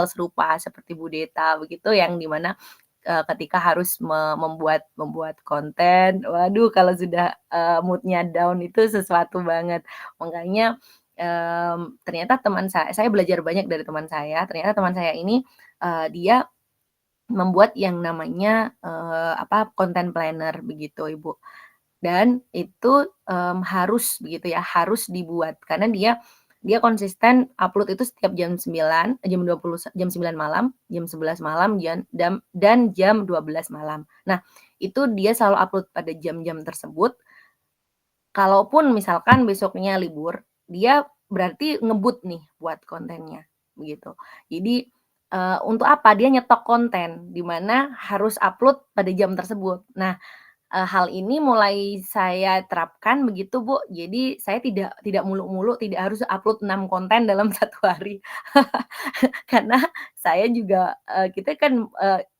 serupa seperti Bu Deta begitu, yang dimana ketika harus membuat konten, waduh kalau sudah mood-nya down itu sesuatu banget. Makanya ternyata teman saya belajar banyak dari teman saya. Ternyata teman saya ini dia membuat yang namanya content planner begitu Ibu. Dan itu harus begitu ya, harus dibuat karena dia konsisten upload itu setiap jam 9 malam, jam 11 malam dan jam 12 malam. Nah, itu dia selalu upload pada jam-jam tersebut. kalaupun misalkan besoknya libur, dia berarti ngebut nih buat kontennya, begitu. Jadi, untuk apa? Dia nyetok konten, di mana harus upload pada jam tersebut. Nah, hal ini mulai saya terapkan begitu, Bu. Jadi saya tidak muluk-muluk, tidak harus upload 6 konten dalam 1 hari. Karena saya juga, kita kan,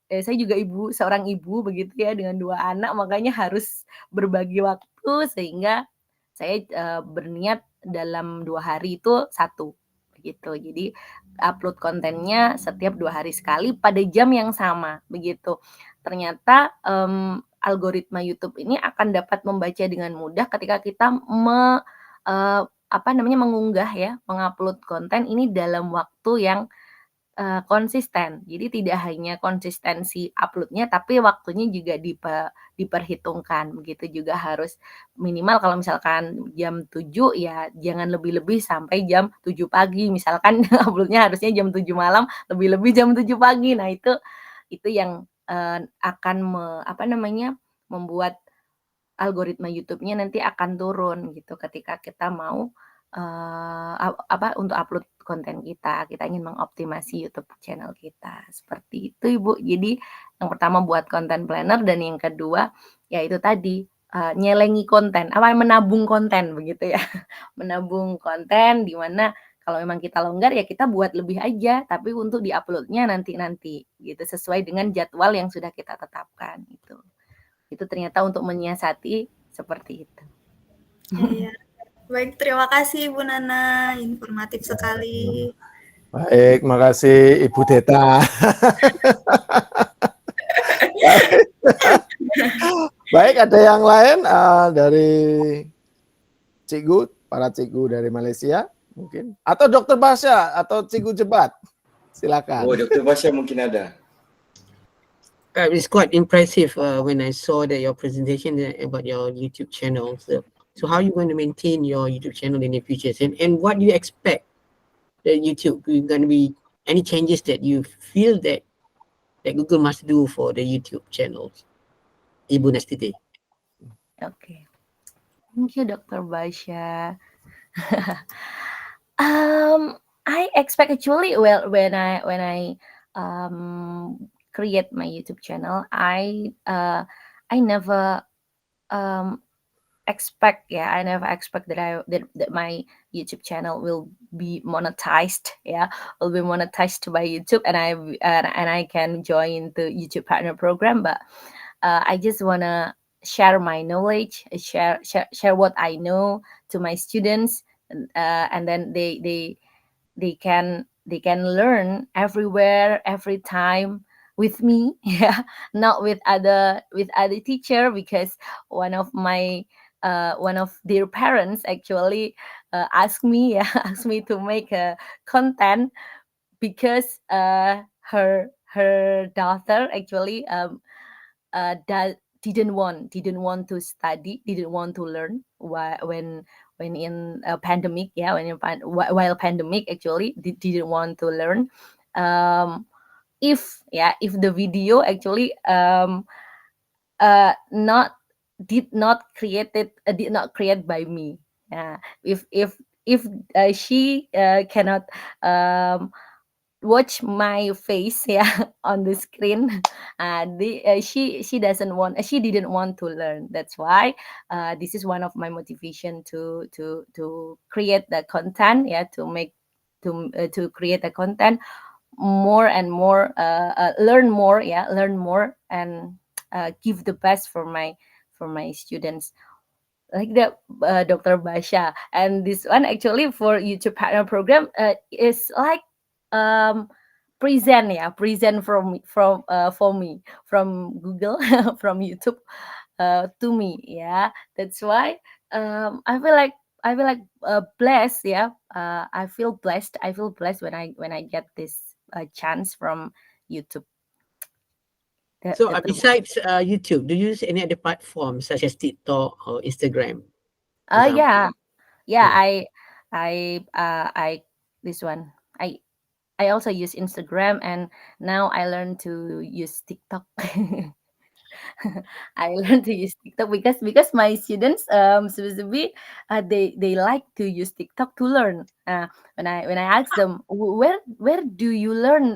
saya juga seorang ibu begitu ya dengan 2 anak, makanya harus berbagi waktu sehingga saya, berniat dalam 2 hari itu 1 begitu. Jadi upload kontennya setiap 2 hari sekali pada jam yang sama, begitu. Ternyata, algoritma YouTube ini akan dapat membaca dengan mudah ketika kita mengunggah ya, mengupload konten ini dalam waktu yang konsisten. Jadi tidak hanya konsistensi upload-nya, tapi waktunya juga diperhitungkan. Begitu juga harus minimal kalau misalkan jam 7 ya jangan lebih-lebih sampai jam 7 pagi. Misalkan upload-nya harusnya jam 7 malam, lebih-lebih jam 7 pagi. Nah itu yang, akan membuat algoritma YouTube-nya nanti akan turun gitu ketika kita mau, untuk upload konten kita ingin mengoptimasi YouTube channel kita, seperti itu, Ibu. Jadi yang pertama buat konten planner dan yang kedua, ya itu tadi, nyelengi konten, menabung konten begitu ya. Menabung konten di mana kalau memang kita longgar ya kita buat lebih aja, tapi untuk di-upload-nya nanti-nanti gitu, sesuai dengan jadwal yang sudah kita tetapkan gitu. Itu ternyata untuk menyiasati seperti itu. Iya. Baik, terima kasih Ibu Nana, informatif sekali. Baik, makasih Ibu Deta. Baik, ada yang lain dari Cikgu, para Cikgu dari Malaysia mungkin, atau Dr. Basya atau Cikgu Jebat, silakan. Oh, Dr. Basya mungkin ada. It's quite impressive when I saw that your presentation about your YouTube channel. So how are you going to maintain your YouTube channel in the future? And what do you expect that YouTube is going to be any changes that you feel that Google must do for the YouTube channels? Ibu Nastiti. Okay. Thank you, Dr. Basya. I expect actually when I create my YouTube channel, I never expect that my YouTube channel will be monetized, by YouTube, and I can join the YouTube Partner Program. But I just wanna share my knowledge, share what I know to my students, and then they can learn everywhere, every time with me, yeah, not with other teacher, because one of their parents actually asked me to make a content because her daughter actually didn't want to study, didn't want to learn when in a pandemic, while pandemic actually didn't want to learn. If the video actually did not create by me. If she cannot watch my face on the screen, she didn't want to learn. That's why this is one of my motivation to create the content, to create the content more and more, learn more, and give the best for my students, like that, Dr. Basya. And this one actually for YouTube Partner Program is like present for me from Google, from YouTube to me. That's why I feel like blessed. I feel blessed when I get this chance from YouTube. So besides YouTube, do you use any other platforms such as TikTok or Instagram? I this one. I also use Instagram, and now I learned to use TikTok. I learned to use TikTok because my students specifically they like to use TikTok to learn. When I ask them where do you learn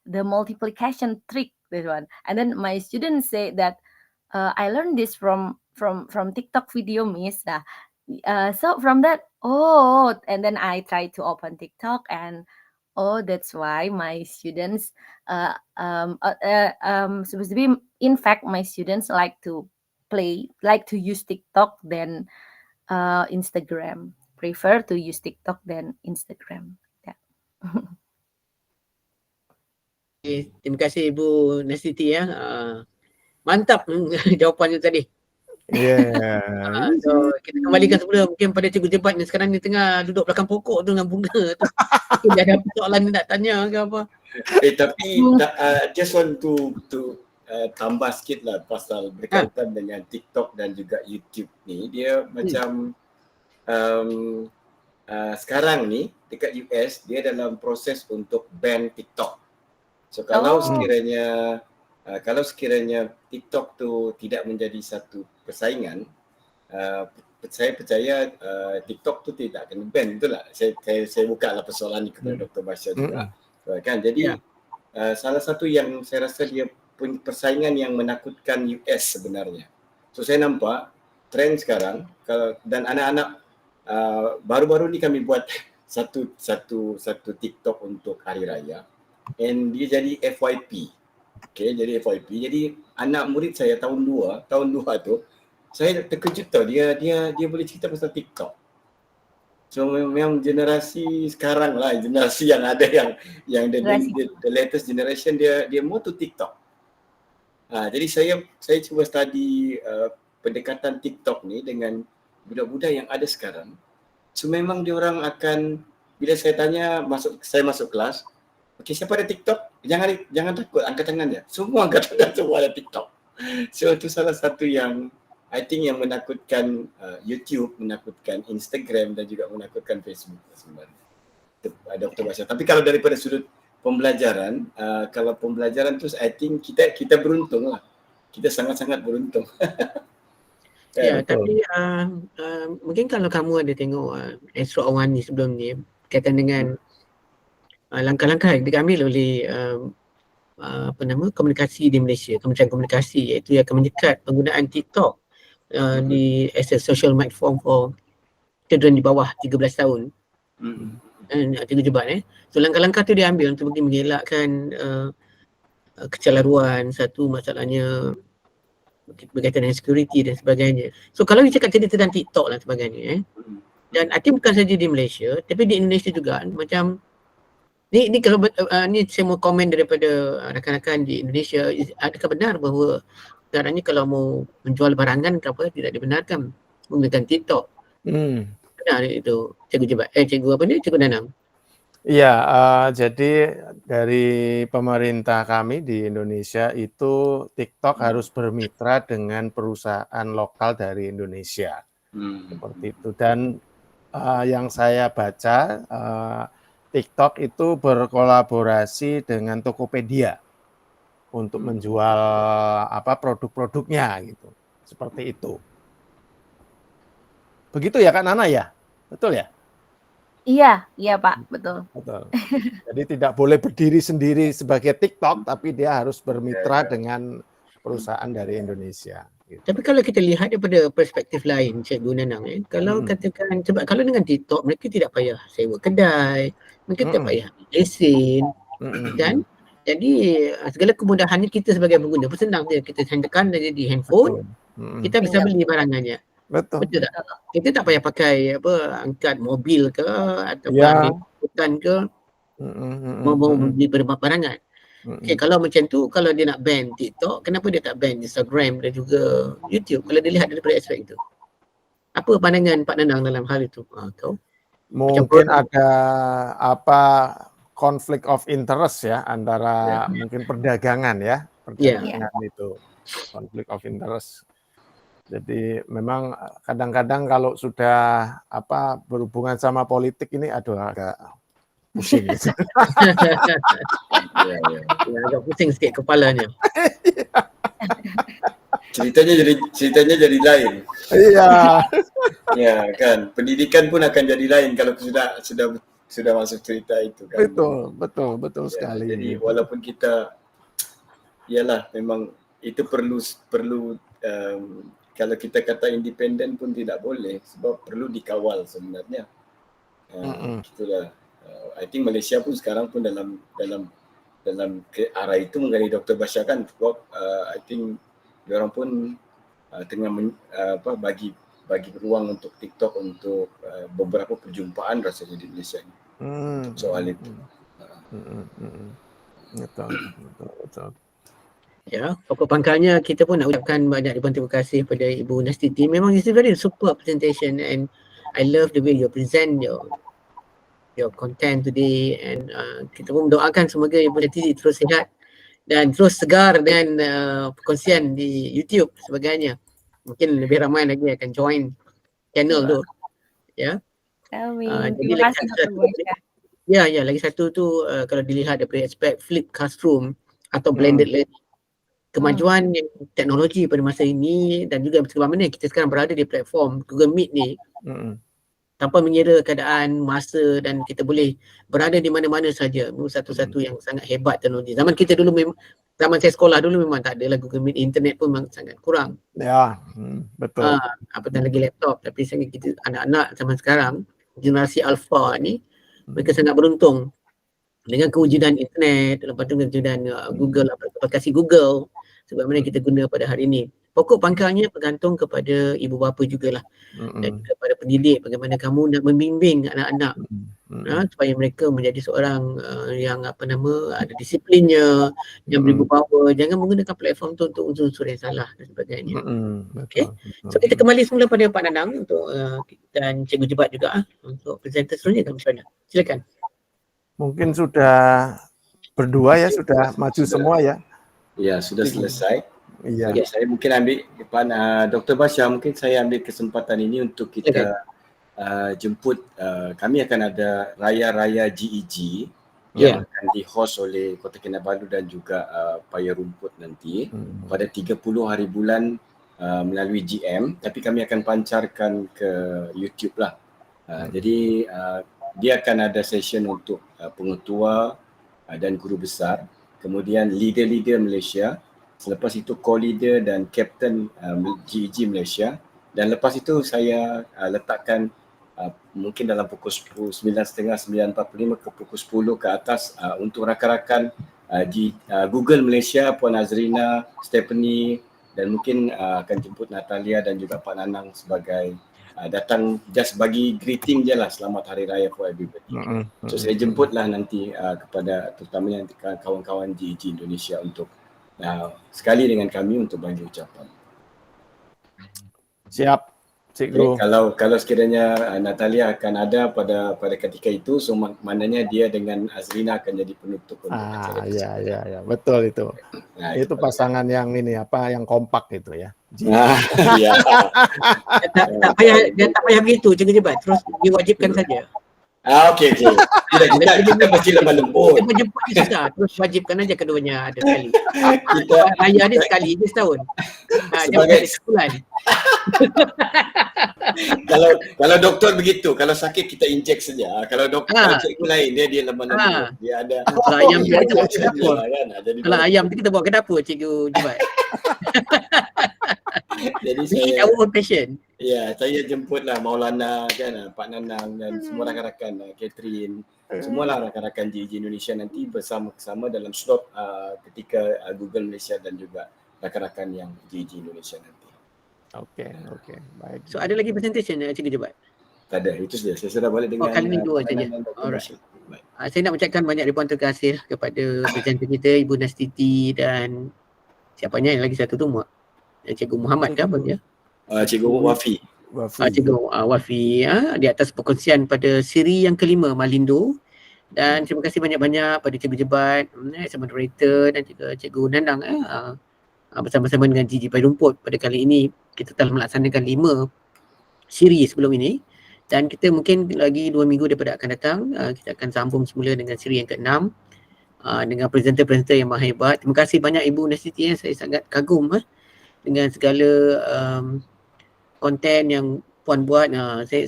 the multiplication trick, this one, and then my students say that I learned this from TikTok video, Miss. So from that, and then I try to open TikTok, and that's why my students supposed to be, in fact, my students like to use TikTok than Instagram. Prefer to use TikTok than Instagram. Yeah. Terima kasih Ibu Nastiti ya. Mantap jawapannya tadi. So kita kembalikan semula mungkin pada Cikgu Jebat ni sekarang ni tengah duduk belakang pokok tu dengan bunga tu. Mungkin dia ada soalan ni nak tanya ke apa. Tapi just want to tambah sikit lah pasal berkaitan dengan TikTok dan juga YouTube ni. Dia macam sekarang ni dekat US dia dalam proses untuk ban TikTok. So kalau sekiranya TikTok tu tidak menjadi satu persaingan, saya percaya TikTok tu tidak akan ban, betul tak? Saya buka lah persoalan ni kepada Dr. Basyar juga. Kan? Jadi salah satu yang saya rasa dia punya persaingan yang menakutkan US sebenarnya. So saya nampak trend sekarang dan anak-anak baru-baru ni kami buat satu TikTok untuk Hari Raya, and dia jadi FYP. Okay, jadi FYP. Jadi anak murid saya tahun 2 tu, saya terkejut tau, dia boleh cerita pasal TikTok. So memang generasi sekarang lah, generasi yang ada yang the latest generation, dia more to TikTok. Jadi saya cuba study pendekatan TikTok ni dengan budak-budak yang ada sekarang. So memang dia orang akan, bila saya tanya saya masuk kelas, okey, siapa ada TikTok? Jangan takut, angkat tangan dia. Semua angkat tangan, semua ada TikTok. So itu salah satu yang I think yang menakutkan YouTube, menakutkan Instagram dan juga menakutkan Facebook sebenarnya. Dr. Basyar. Tapi kalau daripada sudut pembelajaran, kalau pembelajaran tu I think kita beruntung lah. Kita sangat-sangat beruntung. Ya, tapi mungkin kalau kamu ada tengok Astro Awani sebelum ni berkaitan dengan langkah-langkah yang diambil oleh komunikasi di Malaysia, Kementerian Komunikasi, iaitu yang akan menyekat penggunaan TikTok di as a social platform for children di bawah 13 tahun. Cikgu Jebat So langkah-langkah tu diambil untuk mengelakkan kecelaruan, satu masalahnya berkaitan dengan security dan sebagainya. So kalau kita cakap cerita tentang TikTok dan sebagainya dan I think bukan saja di Malaysia tapi di Indonesia juga, macam ni kalau ni saya mau komen daripada rakan-rakan di Indonesia, adakah benar bahawa sekarang ni kalau mau menjual barangan ke apa tidak dibenarkan menggunakan TikTok? Benar itu Cikgu Jebat? Cikgu Nanang? Iya, jadi dari pemerintah kami di Indonesia itu TikTok harus bermitra dengan perusahaan lokal dari Indonesia. Seperti itu. Dan yang saya baca, TikTok itu berkolaborasi dengan Tokopedia untuk menjual produk-produknya gitu. Seperti itu. Begitu ya Kak Nana ya? Betul ya? Iya Pak, betul. Jadi tidak boleh berdiri sendiri sebagai TikTok, tapi dia harus bermitra dengan perusahaan dari Indonesia. Gitu. Tapi kalau kita lihat daripada perspektif lain, Cikgu Nanang, kalau katakan, sebab kalau dengan TikTok mereka tidak payah sewa kedai, mereka tidak payah lesen, kan? Jadi segala kemudahannya kita sebagai pengguna pun senang je, kita tekan dan jadi handphone, kita bisa beli barangannya. Betul tak? Kita tak payah pakai angkat mobil ke ataupun angkutan ke mau beli barangan. Okay, kalau macam tu, kalau dia nak ban TikTok, kenapa dia tak ban Instagram dan juga YouTube kalau dia lihat daripada aspek itu? Apa pandangan Pak Nanang dalam hal itu? Kau? Mungkin ada konflik of interest ya antara mungkin perdagangan ya, itu konflik of interest. Jadi memang kadang-kadang kalau sudah berhubungan sama politik ini agak pusing gitu. Agak pusing sikit kepalanya. ceritanya jadi lain. Iya. Ya kan, pendidikan pun akan jadi lain kalau sudah masuk cerita itu kan. Betul sekali. Jadi walaupun kita, ialah memang itu perlu kalau kita kata independen pun tidak boleh sebab perlu dikawal sebenarnya. Itulah. I think Malaysia pun sekarang pun dalam ke arah itu mengenai Dr. Basyah kan, sebab I think diorang pun tengah bagi ruang untuk TikTok untuk beberapa perjumpaan rasanya di Malaysia ni untuk soal itu. Betul. Ya, pokok pangkalnya kita pun nak ucapkan banyak ribuan terima kasih kepada Ibu Nastiti. Memang it's a very super presentation and I love the way you present your content today, and kita pun mendoakan semoga Ibu Nastiti terus sihat dan terus segar dengan perkongsian di YouTube sebagainya. Mungkin lebih ramai lagi akan join channel tu. Ya. Jadi Terima kasih Dr. Basyah. Ya, lagi satu tu kalau dilihat daripada aspek flip classroom atau blended learning, kemajuan yang teknologi pada masa ini dan juga sebagaimana kita sekarang berada di platform Google Meet ni, tanpa mengira keadaan, masa, dan kita boleh berada di mana-mana saja. Itu satu-satu yang sangat hebat teknologi. Zaman kita dulu zaman saya sekolah dulu memang tak ada lah Google Meet, internet pun memang sangat kurang. Ya, betul. Apatah lagi laptop. Tapi kita anak-anak zaman sekarang, generasi alpha ni, mereka sangat beruntung dengan kewujudan internet, lepas tu kewujudan Google, aplikasi Google sebagaimana kita guna pada hari ini. Pokok pangkalnya bergantung kepada ibu bapa jugalah dan kepada pendidik, bagaimana kamu nak membimbing anak-anak supaya mereka menjadi seorang yang ada disiplinnya, yang berwibawa, jangan menggunakan platform tu untuk unsur-unsur yang salah dan sebagainya. Okay. So kita kembali semula pada Pak Nanang untuk dan Cikgu Jebat juga untuk presenter seterusnya. Macam mana? Silakan. Mungkin sudah berdua ya, sudah maju semua ya. Ya, sudah selesai. Iya. Jadi saya mungkin ambil depan Dr. Basyah, mungkin saya ambil kesempatan ini untuk kita jemput, kami akan ada raya-raya GEG yang akan di-host oleh Kota Kinabalu dan juga Paya Rumput nanti pada 30 hari bulan melalui GM, tapi kami akan pancarkan ke YouTube lah. Jadi dia akan ada session untuk pengetua dan guru besar, kemudian leader-leader Malaysia, selepas itu co-leader dan captain GEG Malaysia, dan lepas itu saya letakkan mungkin dalam pukul 9.30, 9.45 ke pukul 10 ke atas untuk rakan-rakan Google Malaysia, Puan Azrina, Stephanie, dan mungkin akan jemput Natalia dan juga Pak Nanang sebagai datang just bagi greeting je lah, selamat hari raya for everybody. So saya jemputlah nanti kepada terutamanya kawan-kawan GEG Indonesia untuk sekali dengan kami untuk bagi ucapan. Siap, Cikgu. Kalau sekiranya Natalia akan ada pada ketika itu, so maknanya dia dengan Azrina akan jadi penutup untuk acara. Ya, betul itu. Itu pasangan yang yang kompak itu ya. Ya. Tak payah begitu, Cikgu Jebat. Terus diwajibkan saja. Okey. Kita mesti lemah lembut. Kita menjemput ni susah. Terus wajibkan aja keduanya ada sekali. Raya ni sekali je setahun. Sebagai sebulan. Kalau doktor begitu, kalau sakit kita injek saja. Kalau doktor injek lain, dia lemah lembut. Dia ada. Kalau ayam kita bawa ke dapur. Kalau ayam kita bawa ke dapur, Cikgu Jebat. Jadi saya our own passion. Ya, saya jemputlah Maulana kan, Pak Nanang dan semua rakan-rakan, Catherine, semualah rakan-rakan GEG Indonesia nanti bersama-sama dalam slot ketika Google Malaysia dan juga rakan-rakan yang GEG Indonesia nanti. Okey, baik. So ada lagi presentation Cikgu Jebat? Tak ada, itu saja. Saya sudah balik dengan kali ni dua saja. Alright. Saya nak ucapkan banyak ribuan terima kasih kepada presenter kita Ibu Nastiti dan siapanya yang lagi satu tu Cikgu Muhammad ke apa dia? Cikgu Wafi. Cikgu Wafi di atas perkongsian pada siri yang kelima Malindo, dan terima kasih banyak-banyak pada Cikgu Jebat, moderator, dan juga Cikgu Nanang bersama-sama dengan GEG Paya Rumput. Pada kali ini kita telah melaksanakan 5 siri sebelum ini, dan kita mungkin lagi 2 minggu daripada akan datang kita akan sambung semula dengan siri yang ke-6 dengan presenter-presenter yang maha hebat. Terima kasih banyak Ibu Nastiti, saya sangat kagum dengan segala konten yang Puan buat. Saya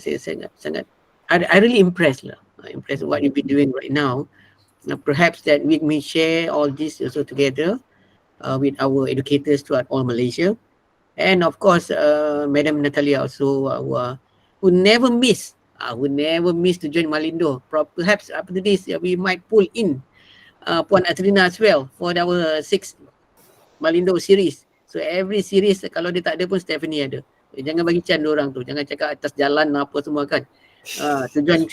sangat I really impressed lah. Impressed what you've been doing right now. Perhaps that we may share all this also together with our educators throughout all Malaysia. And of course, Madam Natalia also who never miss to join Malindo. Perhaps after this, we might pull in Puan Azrina as well for our 6th Malindo series. So every series kalau dia tak ada pun Stephanie ada. Jangan bagi can orang tu. Jangan cakap atas jalan apa semua kan. Tujuan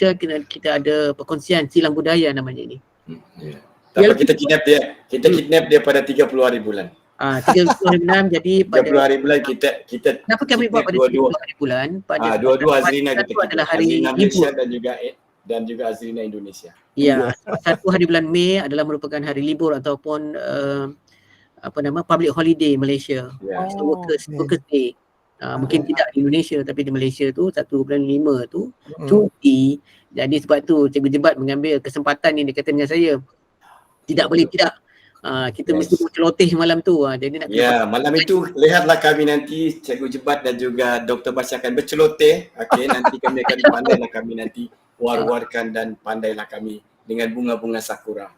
kita ada perkongsian silang budaya namanya ni. Tapi kita kidnap dia. Kita kidnap dia pada 30 hari bulan. 30 hari bulan jadi pada 30 hari bulan kita kenapa kami buat pada 30 hari bulan? Pada dua-dua Azrina kita adalah hari Malaysia libur dan juga Azrina Indonesia. Ya, 1 hari bulan Mei adalah merupakan hari libur ataupun public holiday Malaysia. So workers day. Mungkin tidak di Indonesia tapi di Malaysia tu 1 bulan 5 tu cuti. Jadi sebab tu Cikgu Jebat mengambil kesempatan ni, dia kata dengan saya tidak boleh tidak. Kita mesti celoteh malam tu. Jadi nak malam itu lihatlah kami nanti Cikgu Jebat dan juga Dr. Basyah akan berceloteh. Okey, nanti kami akan pandailah kami nanti war-warkan dan pandailah kami dengan bunga-bunga sakura.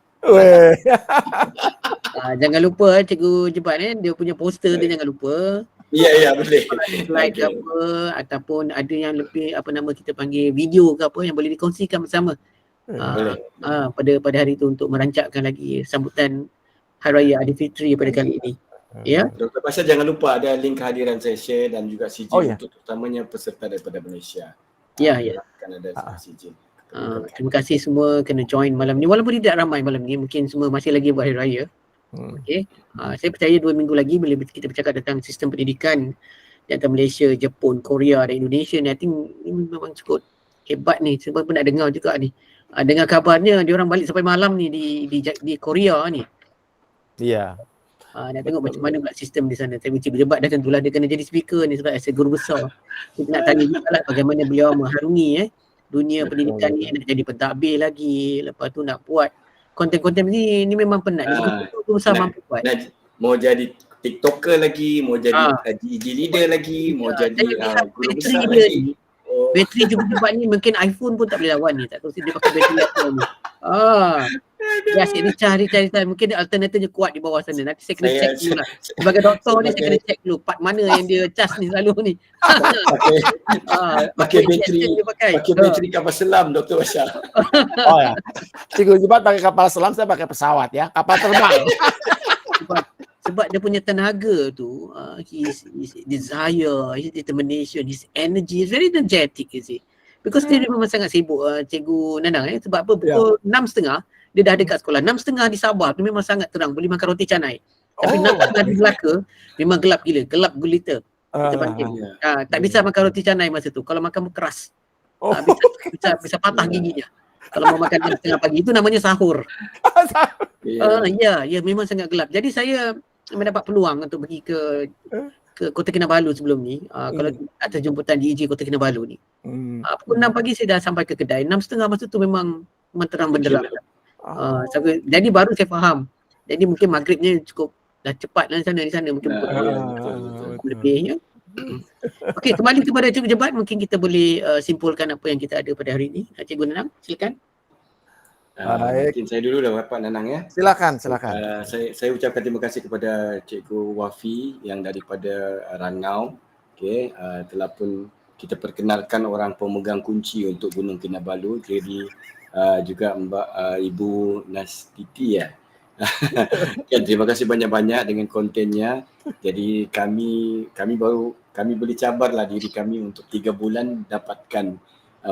Jangan lupa Cikgu Jebat dia punya poster dia jangan lupa. Ya boleh. Slide ke apa ataupun ada yang lebih kita panggil video ke apa yang boleh dikongsikan bersama. Pada hari itu untuk merancangkan lagi sambutan Hari Raya Aidilfitri pada kali ini. Ya. Dr. Basyah jangan lupa ada link kehadiran saya share dan juga sijil untuk terutamanya peserta daripada Malaysia. Ya. Akan ada sijil. Terima kasih semua kena join malam ni. Walaupun tidak ramai malam ni, mungkin semua masih lagi buat Hari Raya. Okay. Saya percaya 2 minggu lagi bila kita bercakap tentang sistem pendidikan di antara Malaysia, Jepun, Korea dan Indonesia ni, I think ini memang cukup hebat ni. Sebab pun nak dengar juga ni. Dengar kabarnya dia orang balik sampai malam ni di Korea ni. Ya. Nak tengok macam mana pula sistem di sana. Saya Cikgu Jebat dah tentulah dia kena jadi speaker ni sebab saya guru besar. Kita nak tanya juga lah bagaimana beliau mengharungi dunia pendidikan ni, nak jadi pentadbir lagi. Lepas tu nak buat konten-konten ni memang penat. Guru besar mampu buat. Mau jadi TikToker lagi, mau jadi GG leader lagi, mau jadi guru besar lagi. Bateri Cikgu Jebat ni mungkin iPhone pun tak boleh lawan ni. Tak tahu dia pakai bateri apa ni. Dia asyik recharge. Mungkin alternatifnya kuat di bawah sana. Nanti saya kena check dulu lah. Sebagai doktor ni saya kena check dulu part mana yang dia charge ni selalu ni. Pakai bateri kapal selam Dr. Basyah. Cikgu Jebat pakai kapal selam, saya pakai pesawat ya. Kapal terbang. Sebab dia punya tenaga tu, his desire, his determination, his energy is very energetic, you see. Because dia memang sangat sibuk, Cikgu Nanang. Sebab apa, pukul 6.30 dia dah ada kat sekolah. 6.30 di Sabah tu memang sangat terang, boleh makan roti canai. Tapi 6.30 di Melaka memang gelap gila, gelap gulita. Kita panggil. Tak bisa makan roti canai masa tu. Kalau makan keras. Bisa patah giginya. Kalau mau makan jam 3:30 pagi, itu namanya sahur. Ya, memang sangat gelap. Jadi saya mendapat peluang untuk pergi ke Kota Kinabalu sebelum ni. Kalau atas jemputan DIJ Kota Kinabalu ni. Pukul 6 pagi saya dah sampai ke kedai. 6.30 masa tu memang terang benderang. Jadi baru saya faham. Jadi mungkin maghribnya cukup dah cepat lah di sana. Mungkin pukul lebih ya. Okey, kembali kepada Cikgu Jebat, mungkin kita boleh simpulkan apa yang kita ada pada hari ini. Cikgu Nanang, silakan. Mungkin saya dulu dah Pak Nanang ya. Silakan. Saya ucapkan terima kasih kepada Cikgu Wafi yang daripada Ranau. Okey, telah pun kita perkenalkan orang pemegang kunci untuk Gunung Kinabalu. Jadi juga Mbak Ibu Nastiti ya. Terima kasih banyak-banyak dengan kontennya. Jadi kami boleh cabarlah diri kami untuk 3 bulan dapatkan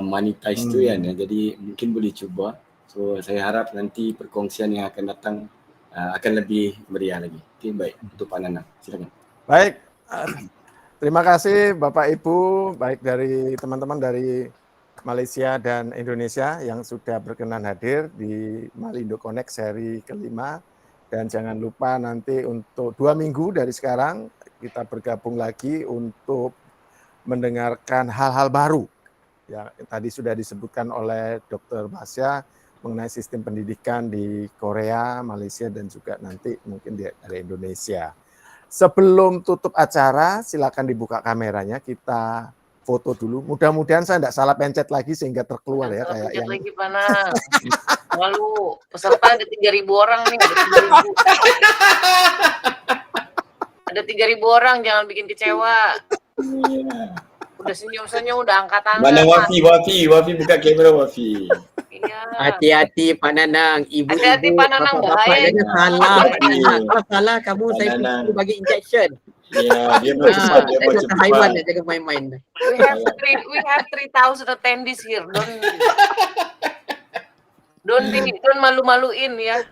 monetize tu kan. Jadi mungkin boleh cuba. So saya harap nanti perkongsian yang akan datang akan lebih meriah lagi. Okay, baik. Untuk Pak Nanang, silakan. Baik. Terima kasih Bapak Ibu, baik dari teman-teman dari Malaysia dan Indonesia yang sudah berkenan hadir di Malindo Connect seri kelima. Dan jangan lupa nanti untuk 2 minggu dari sekarang kita bergabung lagi untuk mendengarkan hal-hal baru. Ya, tadi sudah disebutkan oleh Dr. Basyah mengenai sistem pendidikan di Korea, Malaysia dan juga nanti mungkin dari Indonesia. sebelum tutup acara, silakan dibuka kameranya, kita foto dulu. Mudah-mudahan saya tidak salah pencet lagi sehingga terkeluar ya Salah kayak pencet yang lagi Panang. Malu. Peserta ada 3.000 orang nih, ada 3.000. Ada 3.000 orang, jangan bikin kecewa. Udah senyum-senyum, udah angkat tangan. Mana Wafi buka kamera Wafi. Iya. Hati-hati Pak Nanang, Hati-hati, ibu-ibu, Pak Nanang, bapak-bapak, bahaya. jangan salah Pak Hati-hati. Nanang. Kalau salah kamu Pak saya Nanang. pergi bagi injection. Ya, dia mau cepat, dia mau Saya kata haiwan cepat. jangan main-main. We have 3,000 attendees here. Don't malu-maluin ya.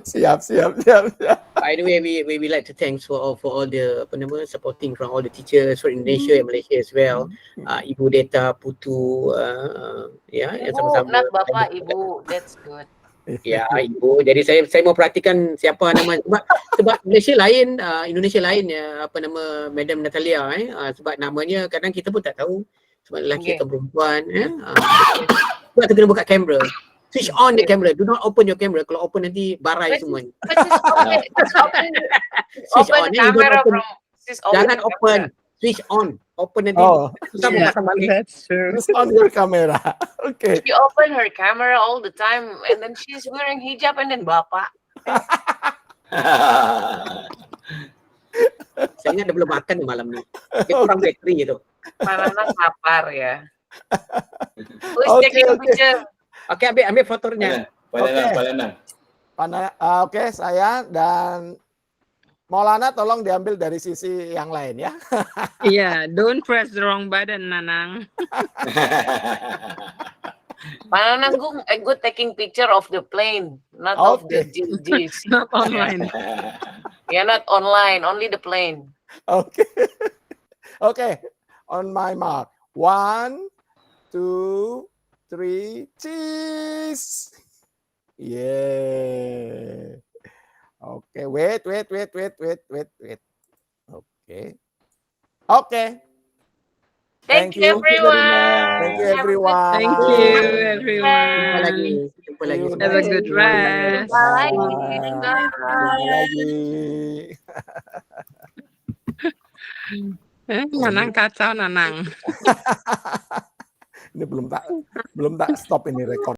siap. By the way, we like to thanks for all the supporting from all the teachers for Indonesia and Malaysia as well. Ibu Deta, Putu, yang Ibu, sama-sama. not Bapak, Ibu. That's good. Ya, Ibu. Jadi saya mau perhatikan siapa nama sebab Malaysia lain, Indonesia lain ya, Madam Natalia sebab namanya kadang kita pun tak tahu sebab lelaki atau perempuan sebab tu kena buka kamera. Switch on the camera. Do not open your camera. Kalau open nanti barai semuanya. Switch on. Camera from Jangan open. Switch on. Open nanti. Susah mau pasang balik. That's true. Terus on your camera. Oke. She open her camera all the time and then she's wearing hijab and then Bapak. Saya ingat dia belum makan malam ni. Dia kurang bateri itu. Panang lapar ya. Who's Oke, taking oke. picture? Oke, ambil fotonya. Pak Nanang. Oke, saya dan Maulana tolong diambil dari sisi yang lain ya. Yeah, don't press the wrong button, Nanang. Panang good taking picture of the plane, not of the GC. Not online. Yeah, not online, only the plane. Oke. Oke. On my mark. 1, 2, 3, cheese. Yeah. Oke, wait. Oke. Thank you everyone. Thank you everyone. Thank you, everyone. Jumpa lagi. Have a good rest. Bye. Jumpa lagi. Nanang kacau, Nanang. Ini belum tak stop ini rekor.